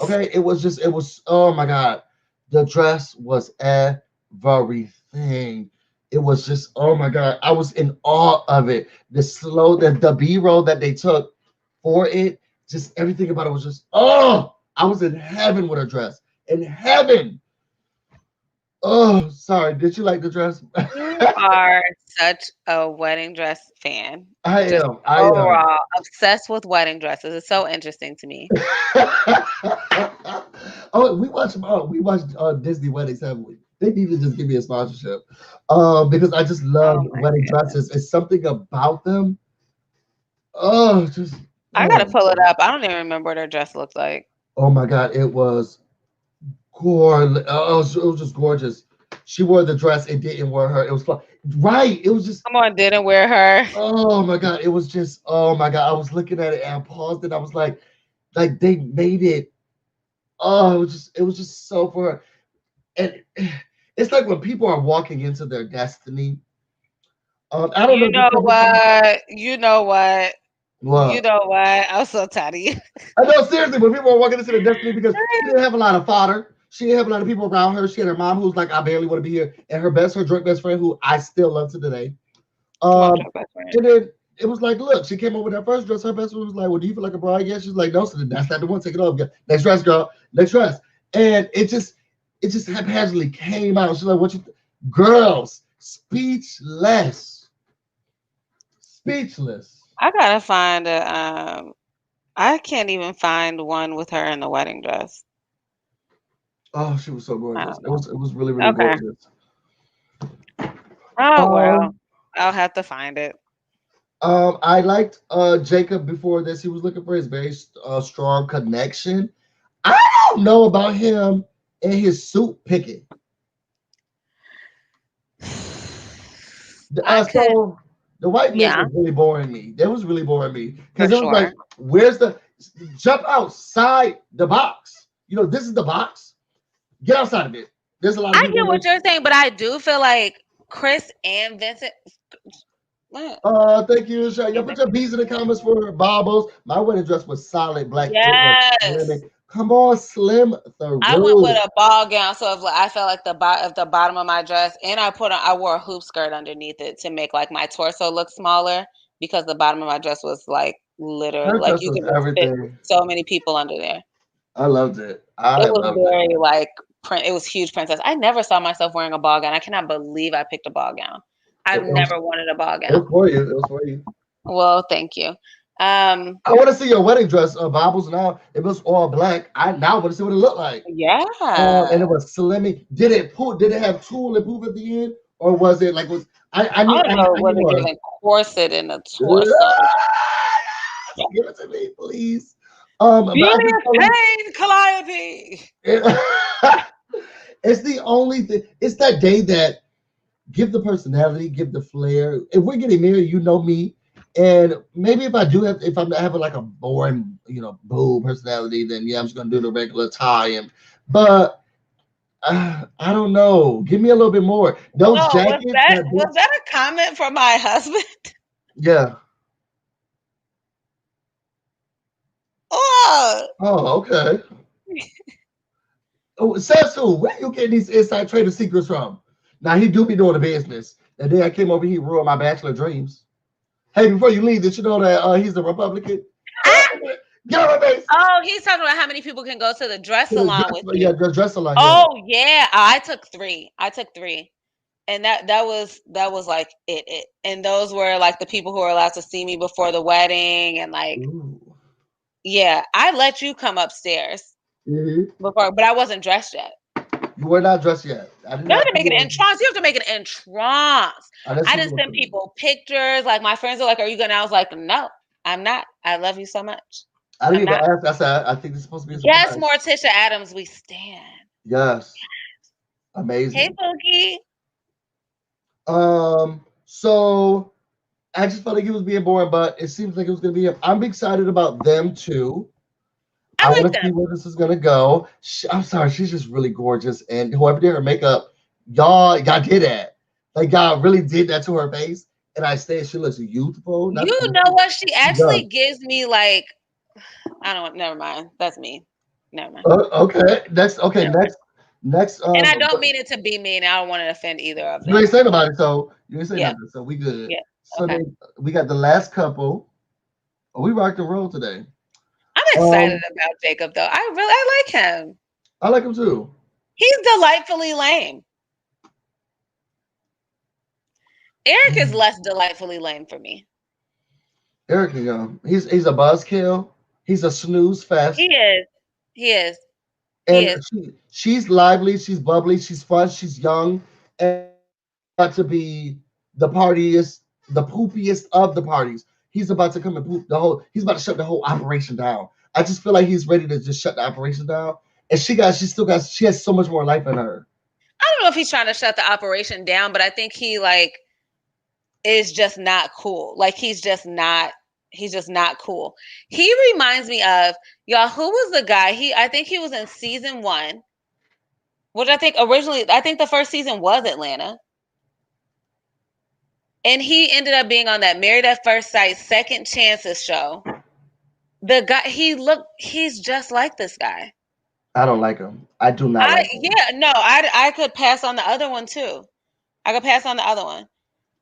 Okay, it was. Oh my God, the dress was everything. It was just, oh my God, I was in awe of it. The B-roll that they took for it, just everything about it was just, oh, I was in heaven with her dress. In heaven. Oh, sorry. Did you like the dress? You are such a wedding dress fan. I Just am. I am. overall obsessed with wedding dresses. It's so interesting to me. Oh, we watched Disney weddings, haven't we? They need to just give me a sponsorship. Because I just love Oh my wedding goodness. dresses. It's something about them. Oh, just I gotta oh, pull it up. I don't even remember what her dress looked like. oh my God, it was gorgeous. Oh, it was just gorgeous. She wore the dress. It didn't wear her. It was fun. Right. It was just. Come on, didn't wear her. Oh my God. It was just. Oh my God. I was looking at it and I paused and I was like, Like they made it. Oh, it was just so for her. And it's like when people are walking into their destiny. I don't know You if you know said this. what? You know what? You What? know what? I'm so tired of you. I know seriously, when people are walking into their destiny because she didn't have a lot of fodder. She didn't have a lot of people around her. She had her mom who's like, I barely want to be here, and her drunk best friend who I still love to today. Love Um, your best friend. and then it was like, look, she came over with her first dress. Her best friend was like, well, do you feel like a bride yet? She's like, no, so that's not the one. Take it off. Next dress, girl. Next dress. And it just haphazardly came out. She's like, girls, speechless. Speechless. I gotta find a I can't even find one with her in the wedding dress. Oh, she was so I gorgeous. don't It was really, know. really Okay. gorgeous. Oh well. Um, I'll have to find it. I liked Jacob before this. He was looking for his very strong connection. I don't know about him and his suit picking. I could, So the white men yeah, was really boring me. That was really boring me for because it was like, sure. where's the jump outside the box? This is the box. Get outside of it. There's a lot of I people. get what you're saying, but I do feel like Chris and Vincent. What? Thank you, Shay. Y'all put your B's in the comments for Bobbles. My wedding dress was solid black fit. Was Yes. slimming. Come on, slim I went with through. a ball gown, so if I felt like the bottom of my dress, and I wore a hoop skirt underneath it to make like my torso look smaller because the bottom of my dress was like literally Her like dress you was could just fit everything. so many people under there. I loved it. It I was loved it. very like print. It was huge princess. I never saw myself wearing a ball gown. I cannot believe I picked a ball gown. It I've was, never wanted a ball it was gown. for you. It was for you. Well, thank you. Um, I want to see your wedding dress, Bobbles. Now it was all black. I now want to see what it looked like. And yeah. it was slimming. Did it pull? Did it have tool and poof at the end, or was it like was? I I need. don't I, know I need whether more. giving corset in the torso. Give it to me, please. But I Beauty just of feel like pain, Calliope. it's the only thing. It's that day that give the personality, give the flair. If we're getting married, you know me. And maybe if I'm having like a boring, boo personality, then yeah, I'm just gonna do the regular tie. But I don't know. Give me a little bit more. Those Whoa, jackets, was that a comment from my husband? yeah. Oh, Oh, okay. Oh, Sasu, where you getting these inside trader secrets from? Now he do be doing the business. And then I came over, he ruined my bachelor dreams. Hey, before you leave, did you know that he's a Republican? ah! Get on my base. Oh, he's talking about how many people can go to the dress salon with Yeah, you. the dress salon. Yeah. Oh yeah, I took three. And that was like it. And those were like the people who were allowed to see me before the wedding, and like Ooh. yeah, I let you come upstairs Mhm. before, but I wasn't dressed yet. You were not dressed yet. I did You have not to think make you an were. entrance. You have to make an entrance. I didn't I see you didn't were. send people pictures. Like my friends are like, "Are you gonna?" I was like, "No, I'm not. I love you so much. I didn't I'm even not." ask. I said, I think this is supposed to be a Yes, surprise. Morticia Adams, we stand. Yes. Hey, Amazing. Pookie. So I just felt like it was being boring, but it seems like it was gonna be. I'm excited about them too. I I like want to see them. where this is gonna go. I'm sorry, she's just really gorgeous, and whoever did her makeup, y'all did that. Like y'all really did that to her face, and I say she looks youthful. Not You that know what? She she does. actually gives me like I don't. Never mind. That's me. Never mind. Okay, next. Okay, Never mind. next. And I don't mean it to be mean. I don't want to offend either of You ain't them. say nobody, so you ain't say Yeah. nothing, so we good. Yeah. So Okay. then we got the last couple. Oh, we rocked and roll today. I'm excited Um, about Jacob though. I like him. I like him too. He's delightfully lame. Eric is less delightfully lame for me. Eric, he's a buzzkill. He's a snooze He fest. is. He is. He And is. she's lively, she's bubbly, she's fun, she's young, and about to be the partiest, the poopiest of the parties. He's about to come and poop the whole. He's about to shut the whole operation down. I just feel like he's ready to just shut the operation down. And she has so much more life in her. I don't know if he's trying to shut the operation down, but I think he like is just not cool. Like he's just not He's just not cool. He reminds me of y'all. Who was the guy? I think he was in season 1, which I think originally, I think the first season was Atlanta, and he ended up being on that Married at First Sight Second Chances show. The guy, he's just like this guy. I don't like him. I do not like him. Yeah, no, I could pass on the other one too. I could pass on the other one.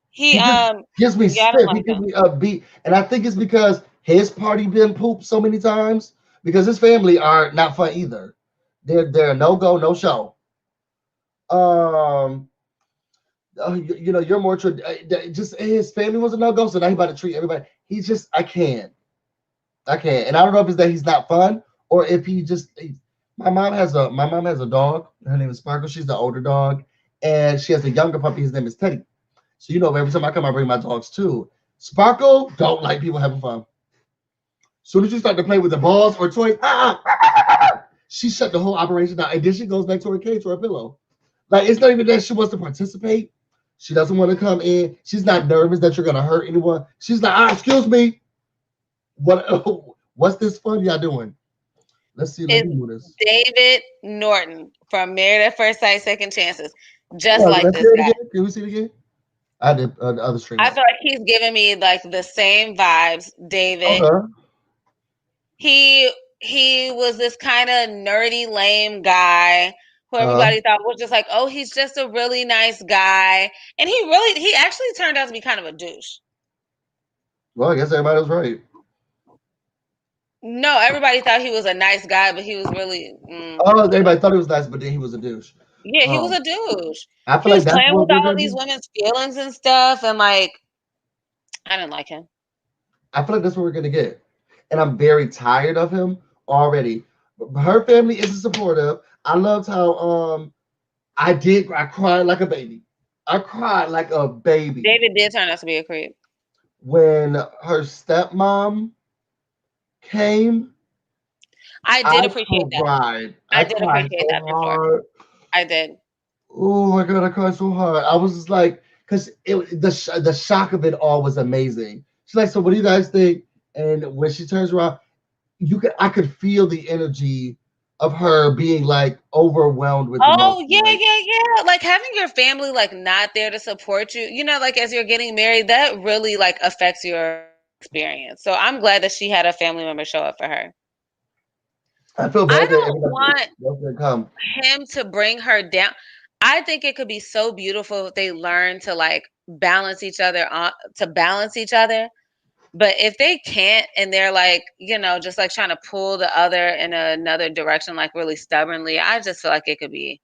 He just gives me Yeah, I don't stiff. He like gives him. me upbeat, and I think it's because his party been pooped so many times. Because his family are not fun either. They're no go, no show. Um, you know, you're more just his family was a no go, so now he about to treat everybody. He's just I can't, and I don't know if it's that he's not fun or if he just. My mom has a dog. Her name is Sparkle. She's the older dog, and she has a younger puppy. His name is Teddy. So you know, every time I come, I bring my dogs too. Sparkle don't like people having fun. Soon as you start to play with the balls or toys, she shut the whole operation down, and then she goes back to her cage or her pillow. Like it's not even that she wants to participate. She doesn't want to come in. She's not nervous that you're gonna hurt anyone. She's like, excuse me. What? What's this fun y'all doing? Let's see. Let It's me do this. David Norton from Married at First Sight Second Chances, just Oh, like let's this hear it guy. again. Can we see it again? I did the other stream. I feel like he's giving me like the same vibes, David. Okay. He was this kind of nerdy, lame guy who everybody thought was just like, oh, he's just a really nice guy. And he actually turned out to be kind of a douche. Well, I guess everybody was right. No, everybody thought he was a nice guy, but he was really. Oh, everybody thought he was nice, but then he was a douche. Yeah, he was a douche. I feel He like was that's playing what with we're all gonna these do. women's feelings and stuff, and like, I didn't like him. I feel like that's what we're gonna get, and I'm very tired of him already. Her family isn't supportive. I loved how I cried like a baby. I cried like a baby David did turn out to be a creep. when her stepmom came. I did appreciate that. Cried. I I did cried appreciate so that for sure. hard. I did. Oh my god, I cried so hard. I was just like, because the shock of it all was amazing. She's like, so what do you guys think? And when she turns around, I could feel the energy of her being like overwhelmed with Oh emotion. yeah, Like, yeah. Like having your family like not there to support you, like as you're getting married, that really like affects your experience. So I'm glad that she had a family member show up for her. I feel I bad that don't everybody want doesn't come. him to bring her down. I think it could be so beautiful if they learn to like balance each other to balance each other. But if they can't and they're like, just like trying to pull the other in another direction, like really stubbornly, I just feel like it could be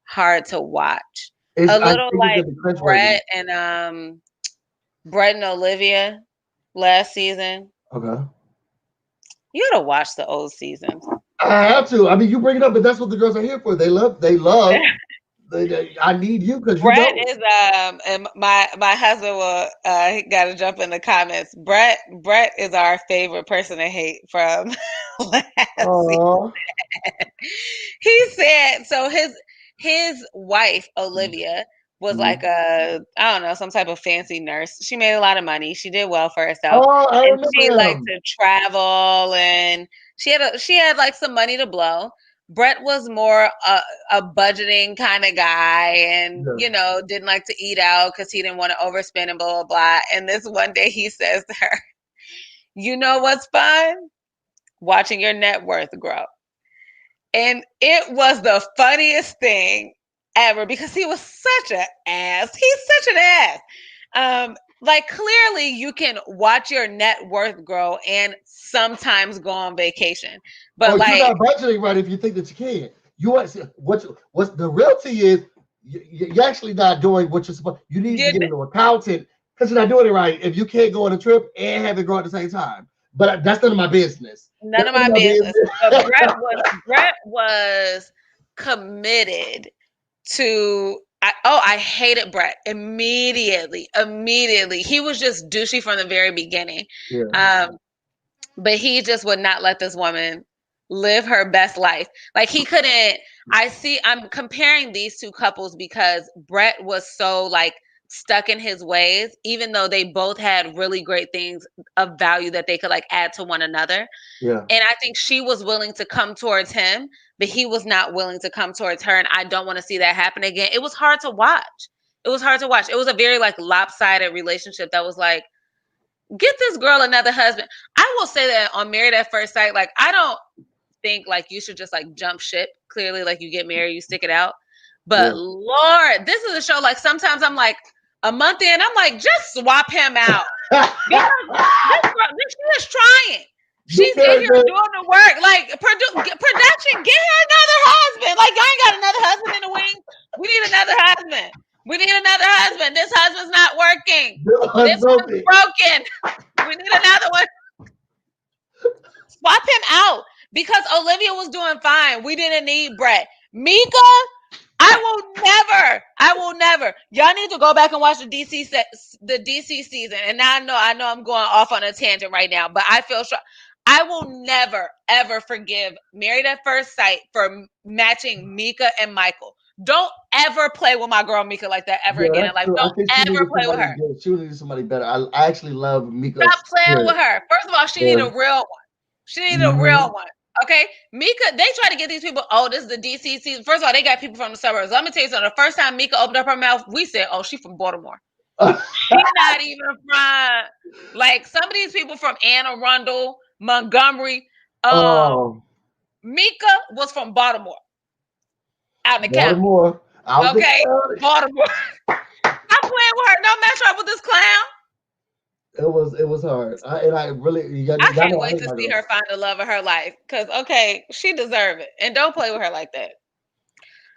hard to watch. A I little think it's like gonna be cringeworthy. Brett and Olivia last season. Okay. You gotta watch the old seasons. I have to. I mean, you bring it up, but that's what the girls are here for. They love. I need you because you Brett don't. is and my husband will got to jump in the comments. Brett is our favorite person to hate from last season. He said so his wife Olivia was like I don't know, some type of fancy nurse. She made a lot of money. She did well for herself. Oh, I And remember she liked him. to travel and she had like some money to blow. Brett was more a budgeting kind of guy and didn't like to eat out because he didn't want to overspend and blah blah blah. And this one day he says to her, "You know what's fun? Watching your net worth grow." And it was the funniest thing ever because he was such an ass. He's such an ass. Like clearly you can watch your net worth grow and sometimes go on vacation. But You're like not budgeting right if you think that you can. What's the reality is you're actually not doing what you're supposed. You need to get into accountant because you're not doing it right. If you can't go on a trip and have it grow at the same time, but that's none of my business. None of my business. But Brett was committed to. I hated Brett immediately. He was just douchey from the very beginning. Yeah. But he just would not let this woman live her best life. Like he couldn't. I'm comparing these two couples because Brett was so like stuck in his ways, even though they both had really great things of value that they could like add to one another. Yeah. And I think she was willing to come towards him, but he was not willing to come towards her. And I don't want to see that happen again. It was hard to watch. It was hard to watch. It was a very like lopsided relationship that was like, get this girl another husband. I will say that on Married at First Sight, like I don't think like you should just like jump ship. Clearly, like you get married, you stick it out. But Lord, this is a show. Like sometimes I'm like a month in, I'm like, just swap him out because she is trying. She's in here doing the work. Like production, get her another husband. Like y'all ain't got another husband in the wings. We need another husband. We need another husband. This husband's not working. This one's broken. We need another one. Swap him out because Olivia was doing fine. We didn't need Brett. Mika, I will never. Y'all need to go back and watch the DC season. And now I know I'm going off on a tangent right now, but I feel sure I will never ever forgive Married at First Sight for matching Mika and Michael. Don't ever play with my girl Mika like that ever again in life. Don't ever play with her. She needed somebody better. I actually love Mika. Stop playing with her. First of all, she needed a real one. She needed a real one. Okay, Mika, they try to get these people. Oh, this is the DC season. First of all, they got people from the suburbs. Let me tell you something. The first time Mika opened up her mouth, we said, "Oh, she's from Baltimore." She's not even from like some of these people from Anne Arundel, Montgomery. Mika was from Baltimore, out in the county. Okay, Baltimore. Stop playing with her. Don't mess her up with this clown. It was hard. I can't wait to see her find the love of her life. Cause okay, she deserves it. And don't play with her like that.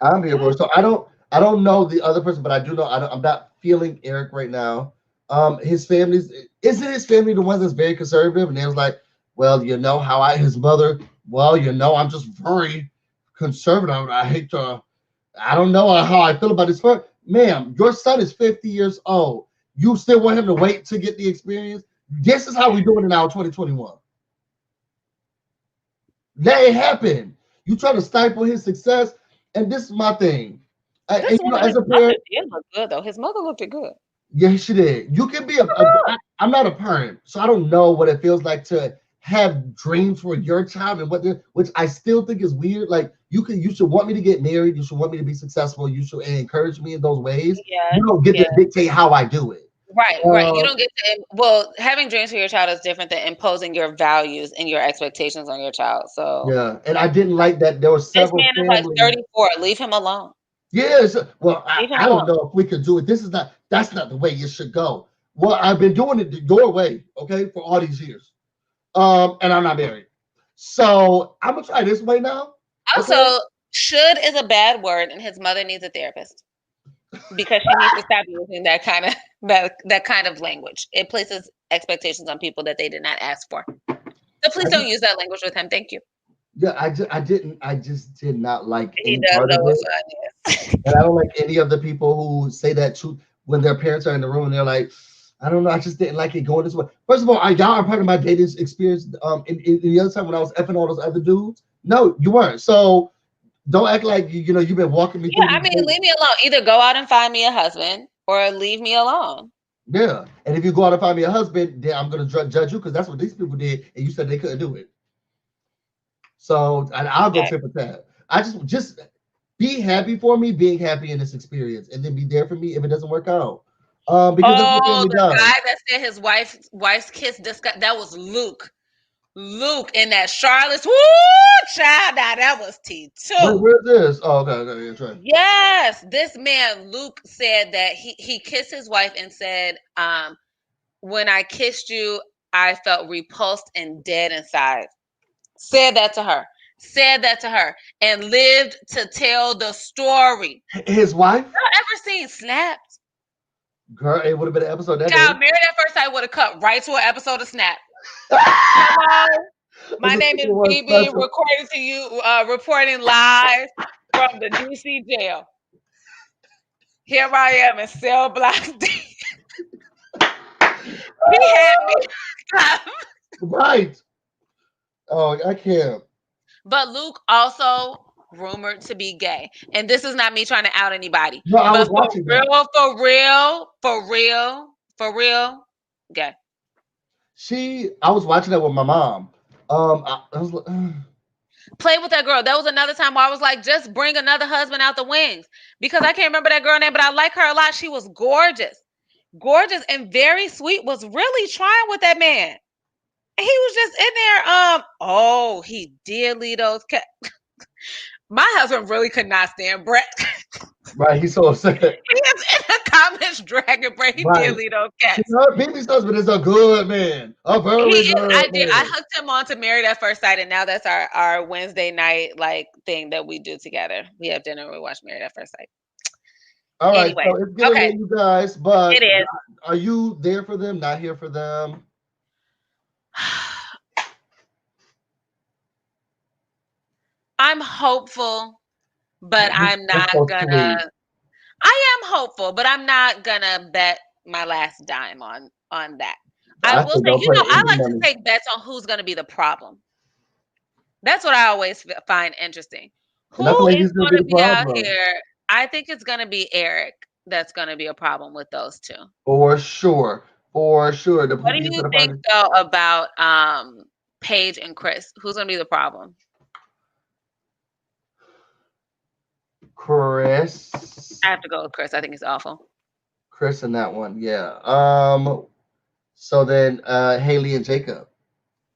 I'm here for it. So I don't know the other person, but I do know I'm not feeling Eric right now. Isn't his family the one that's very conservative? And they was like, well, you know how his mother, well, you know, I'm just very conservative. I don't know how I feel about this. Ma'am, your son is 50 years old. You still want him to wait to get the experience? This is how we doing it now in 2021. Let it happen. You try to stifle his success, and this is my thing. As a parent, it looked good though. His mother looked good. Yeah, she did. You can be I'm not a parent, so I don't know what it feels like to have dreams for your child and which I still think is weird. Like you should want me to get married. You should want me to be successful. You should encourage me in those ways. Yeah, you don't get to dictate how I do it. Right. You don't get to. Well, having dreams for your child is different than imposing your values and your expectations on your child. So yeah, and I didn't like that there were several. This man is like 34. Leave him alone. Yes. Well, I don't know if we could do it. That's not the way it should go. Well, I've been doing it your way, okay, for all these years. And I'm not married. So I'm gonna try this way now. Also, should is a bad word, and his mother needs a therapist. Because she needs to stop using that kind of language. It places expectations on people that they did not ask for. So please don't use that language with him. Thank you. Yeah, I just did not like any part of it. And I don't like any of the people who say that truth when their parents are in the room and they're like, I don't know, I just didn't like it going this way. First of all, y'all are part of my dating experience. In the other time when I was effing all those other dudes. No, you weren't. So don't act like you've been walking me through. Yeah, I mean, leave me alone. Either go out and find me a husband or leave me alone. Yeah, and if you go out and find me a husband, then I'm gonna judge you because that's what these people did, and you said they couldn't do it. So I'll go tip for tat. I just be happy for me being happy in this experience, and then be there for me if it doesn't work out. Because the guy that said his wife's kiss that was Luke. Luke in that Charlotte's child. Now that was T2. Where's this? Oh, okay, yeah, try. Yes, this man Luke said that he kissed his wife and said, "When I kissed you, I felt repulsed and dead inside." Said that to her, and lived to tell the story. His wife? Y'all ever seen Snapped? Girl, it would have been an episode that Child, Married at First Sight would have cut right to an episode of Snap. Hello, my name is BB, reporting live from the DC jail. Here I am in cell block D. He had me. Right. Oh, I can't. But Luke also rumored to be gay. And this is not me trying to out anybody. No, I was But watching that. for real, gay. I was watching that with my mom. I was like, Play with that girl. That was another time where I was like, just bring another husband out the wings. Because I can't remember that girl name, but I like her a lot. She was gorgeous. Gorgeous and very sweet. Was really trying with that man. He was just in there. Oh, he did leave those cats. My husband really could not stand Brett. right, he's so upset. He is in the comments dragging Brett. He Right. did leave those cats. Bibi's husband is a good man. A very good man. I hooked him on to Married at First Sight, and now that's our Wednesday night like thing that we do together. We have dinner and we watch Married at First Sight. All right, Anyway, so it's getting okay. late, you guys, but It is. Are you there for them? Not here for them? I'm hopeful, but I'm not so gonna. sweet. I am hopeful, but I'm not gonna bet my last dime on that. I will said say, don't you put know, I any like money. to take bets on who's gonna be the problem. That's what I always find interesting. And I feel Who like is he's gonna going be to the be out problem. here? I think it's going to be Eric that's going to be a problem with those two. For sure. For sure. What do you think though about Paige and Chris? Who's going to be the problem? Chris. I have to go with Chris. I think he's awful. Chris in that one, yeah. So then Haley and Jacob.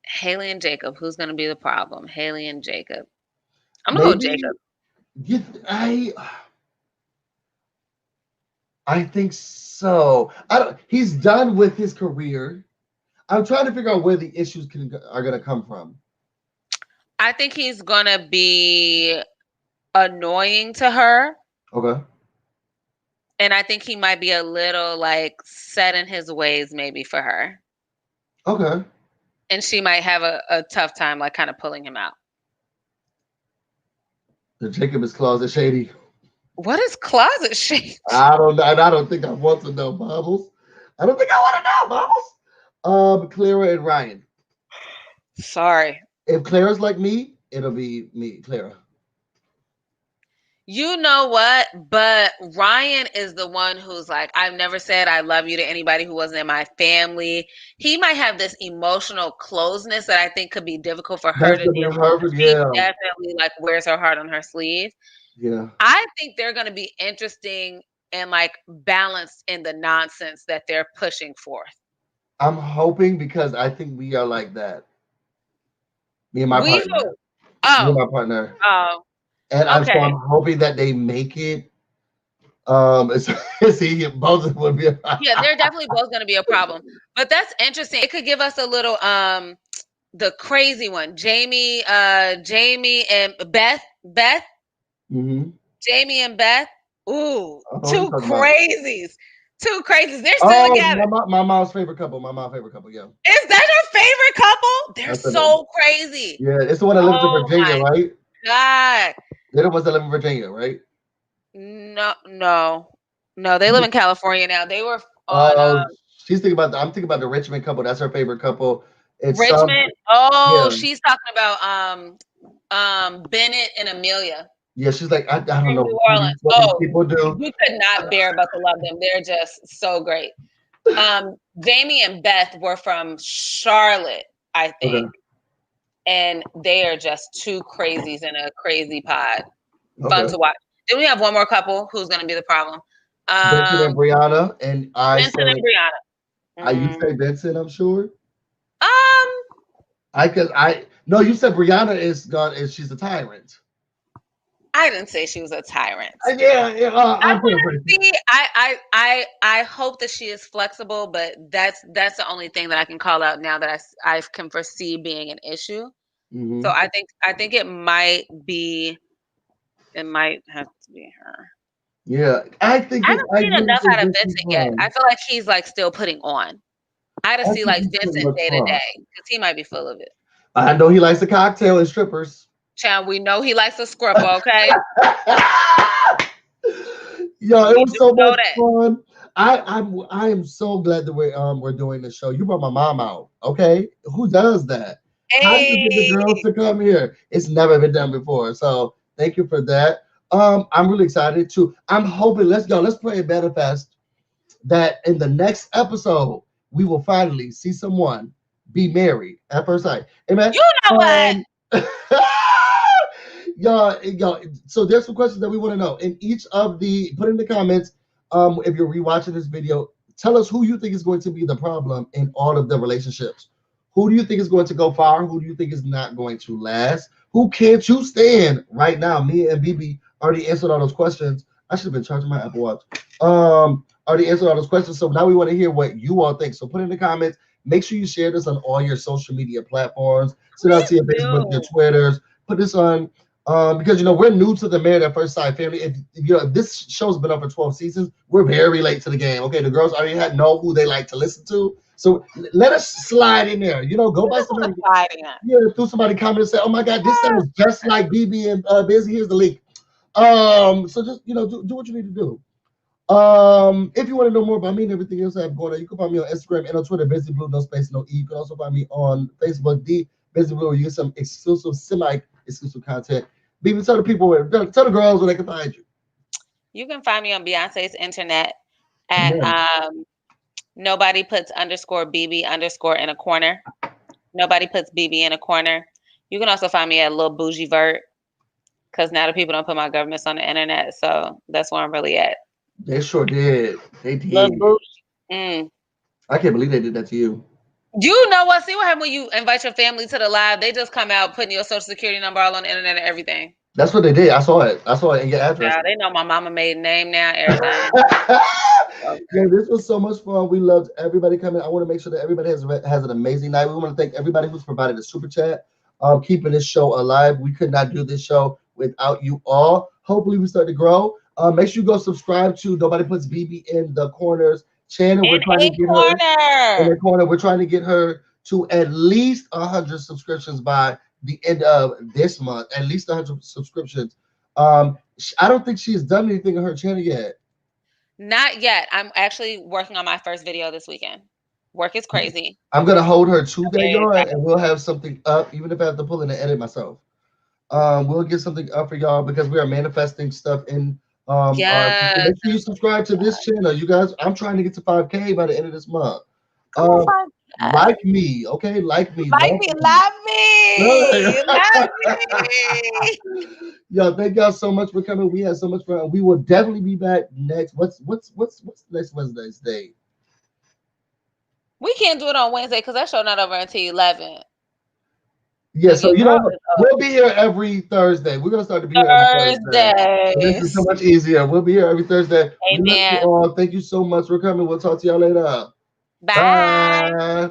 Haley and Jacob. Who's going to be the problem? Haley and Jacob. I'm going to go with Jacob. I think so. He's done with his career. I'm trying to figure out where the issues are going to come from. I think he's going to be annoying to her. Okay. And I think he might be a little like set in his ways maybe for her. Okay. And she might have a tough time like kind of pulling him out. Jacob is closet shady. What is closet shady? I don't think I want to know, Bubbles. I don't think I want to know, Bubbles. Clara and Ryan. Sorry. If Clara's like me, it'll be me, Clara. You know what? But Ryan is the one who's like, I've never said I love you to anybody who wasn't in my family. He might have this emotional closeness that I think could be difficult for her to deal with. She definitely like wears her heart on her sleeve. Yeah. I think they're going to be interesting and like balanced in the nonsense that they're pushing forth. I'm hoping because I think we are like that. Me and my partner. Me and my partner. Oh. And so I'm hoping that they make it. See, both of them would be a problem. Yeah, they're definitely both going to be a problem. But that's interesting. It could give us a little the crazy one. Jamie and Beth. Mm-hmm. Jamie and Beth. Ooh, two crazies. Two crazies. They're still together. My mom's favorite couple. Yeah. Is that your favorite couple? They're so crazy. Yeah, it's the one that lives in Virginia, right? God. They're the ones that live in Virginia, right? No. They live in California now. They were on. I'm thinking about the Richmond couple. That's her favorite couple. It's Richmond. She's talking about Bennett and Amelia. Yeah, she's like, I don't know New Orleans. what people do. You could not bear but to love them. They're just so great. Jamie and Beth were from Charlotte, I think. Okay. And they are just two crazies in a crazy pod. Fun to watch. Then we have one more couple who's going to be the problem. Vincent and Brianna. And Vincent and Brianna. You say Vincent, I'm sure? No, you said Brianna is she's a tyrant. I didn't say she was a tyrant. I hope that she is flexible, but that's the only thing that I can call out now that I can foresee being an issue. Mm-hmm. So I think it might have to be her. Yeah, I haven't seen enough out of Vincent yet. I feel like he's like still putting on. I had to see like Vincent day to day because he might be full of it. I know he likes a cocktail and strippers. Child, we know he likes a scripper, okay? Yo, it was so much fun. I am so glad that we're doing this show. You brought my mom out, okay? Who does that? How do you get the girls to come here? It's never been done before. So Thank you for that. I'm really excited too. I'm hoping let's pray and manifest that in the next episode we will finally see someone be married at first sight. Amen. You know what? Y'all. So there's some questions that we want to know. In each of the put in the comments. If you're rewatching this video, tell us who you think is going to be the problem in all of the relationships. Who do you think is going to go far? Who do you think is not going to last? Who can't you stand right now? Me and BB already answered all those questions. I should have been charging my Apple Watch. Already answered all those questions. So now we want to hear what you all think. So put in the comments. Make sure you share this on all your social media platforms. Send out to your Facebook, your Twitters. Put this on because we're new to the Married at First Sight family. If this show's been up for 12 seasons, we're very late to the game. Okay, the girls already know who they like to listen to. So let us slide in there. Go by somebody. Through somebody comment and say, "Oh my God, this sounds just like BB and Busy." Here's the link. So just do what you need to do. If you want to know more about me and everything else I have going on, you can find me on Instagram and on Twitter, BusyBlu, no space, no E. You can also find me on Facebook, the BusyBlu, where you get some exclusive, semi-exclusive content. BB, tell the people tell the girls where they can find you. You can find me on Beyonce's internet at nobody puts _BB_ in a corner. Nobody puts BB in a corner. You can also find me at Lil Bougie Vert, because now the people don't put my governments on the internet, so that's where I'm really at. They sure did. They did. Lil Bougie. I can't believe they did that to you. You know what? See what happens when you invite your family to the live? They just come out putting your social security number all on the internet and everything. That's what they did. I saw it in your address. Yeah, they know my mama maiden name now, everything. Yeah, this was so much fun. We loved everybody coming. I want to make sure that everybody has an amazing night. We want to thank everybody who's provided a super chat, keeping this show alive. We could not do this show without you all. Hopefully we start to grow. Make sure you go subscribe to Nobody Puts BB in the Corners channel. We're trying to get her in the corner. We're trying to get her to at least 100 subscriptions by the end of this month. At least 100 subscriptions. I don't think she's done anything on her channel yet. Not yet. I'm actually working on my first video this weekend. Work is crazy. I'm gonna hold her to that, y'all, and we'll have something up, even if I have to pull in and edit myself. We'll get something up for y'all because we are manifesting stuff in. Make sure you subscribe to this channel, you guys. I'm trying to get to 5K by the end of this month. Like me, okay? Like me. Love me. Yo, thank y'all so much for coming. We had so much fun. We will definitely be back next. What's next Wednesday's day? We can't do it on Wednesday because that show not over until 11. Yeah, so we'll be here every Thursday. We're gonna start to be here every Thursday. This is so much easier. We'll be here every Thursday. Amen. Thank you so much for coming. We'll talk to y'all later. Bye. Bye.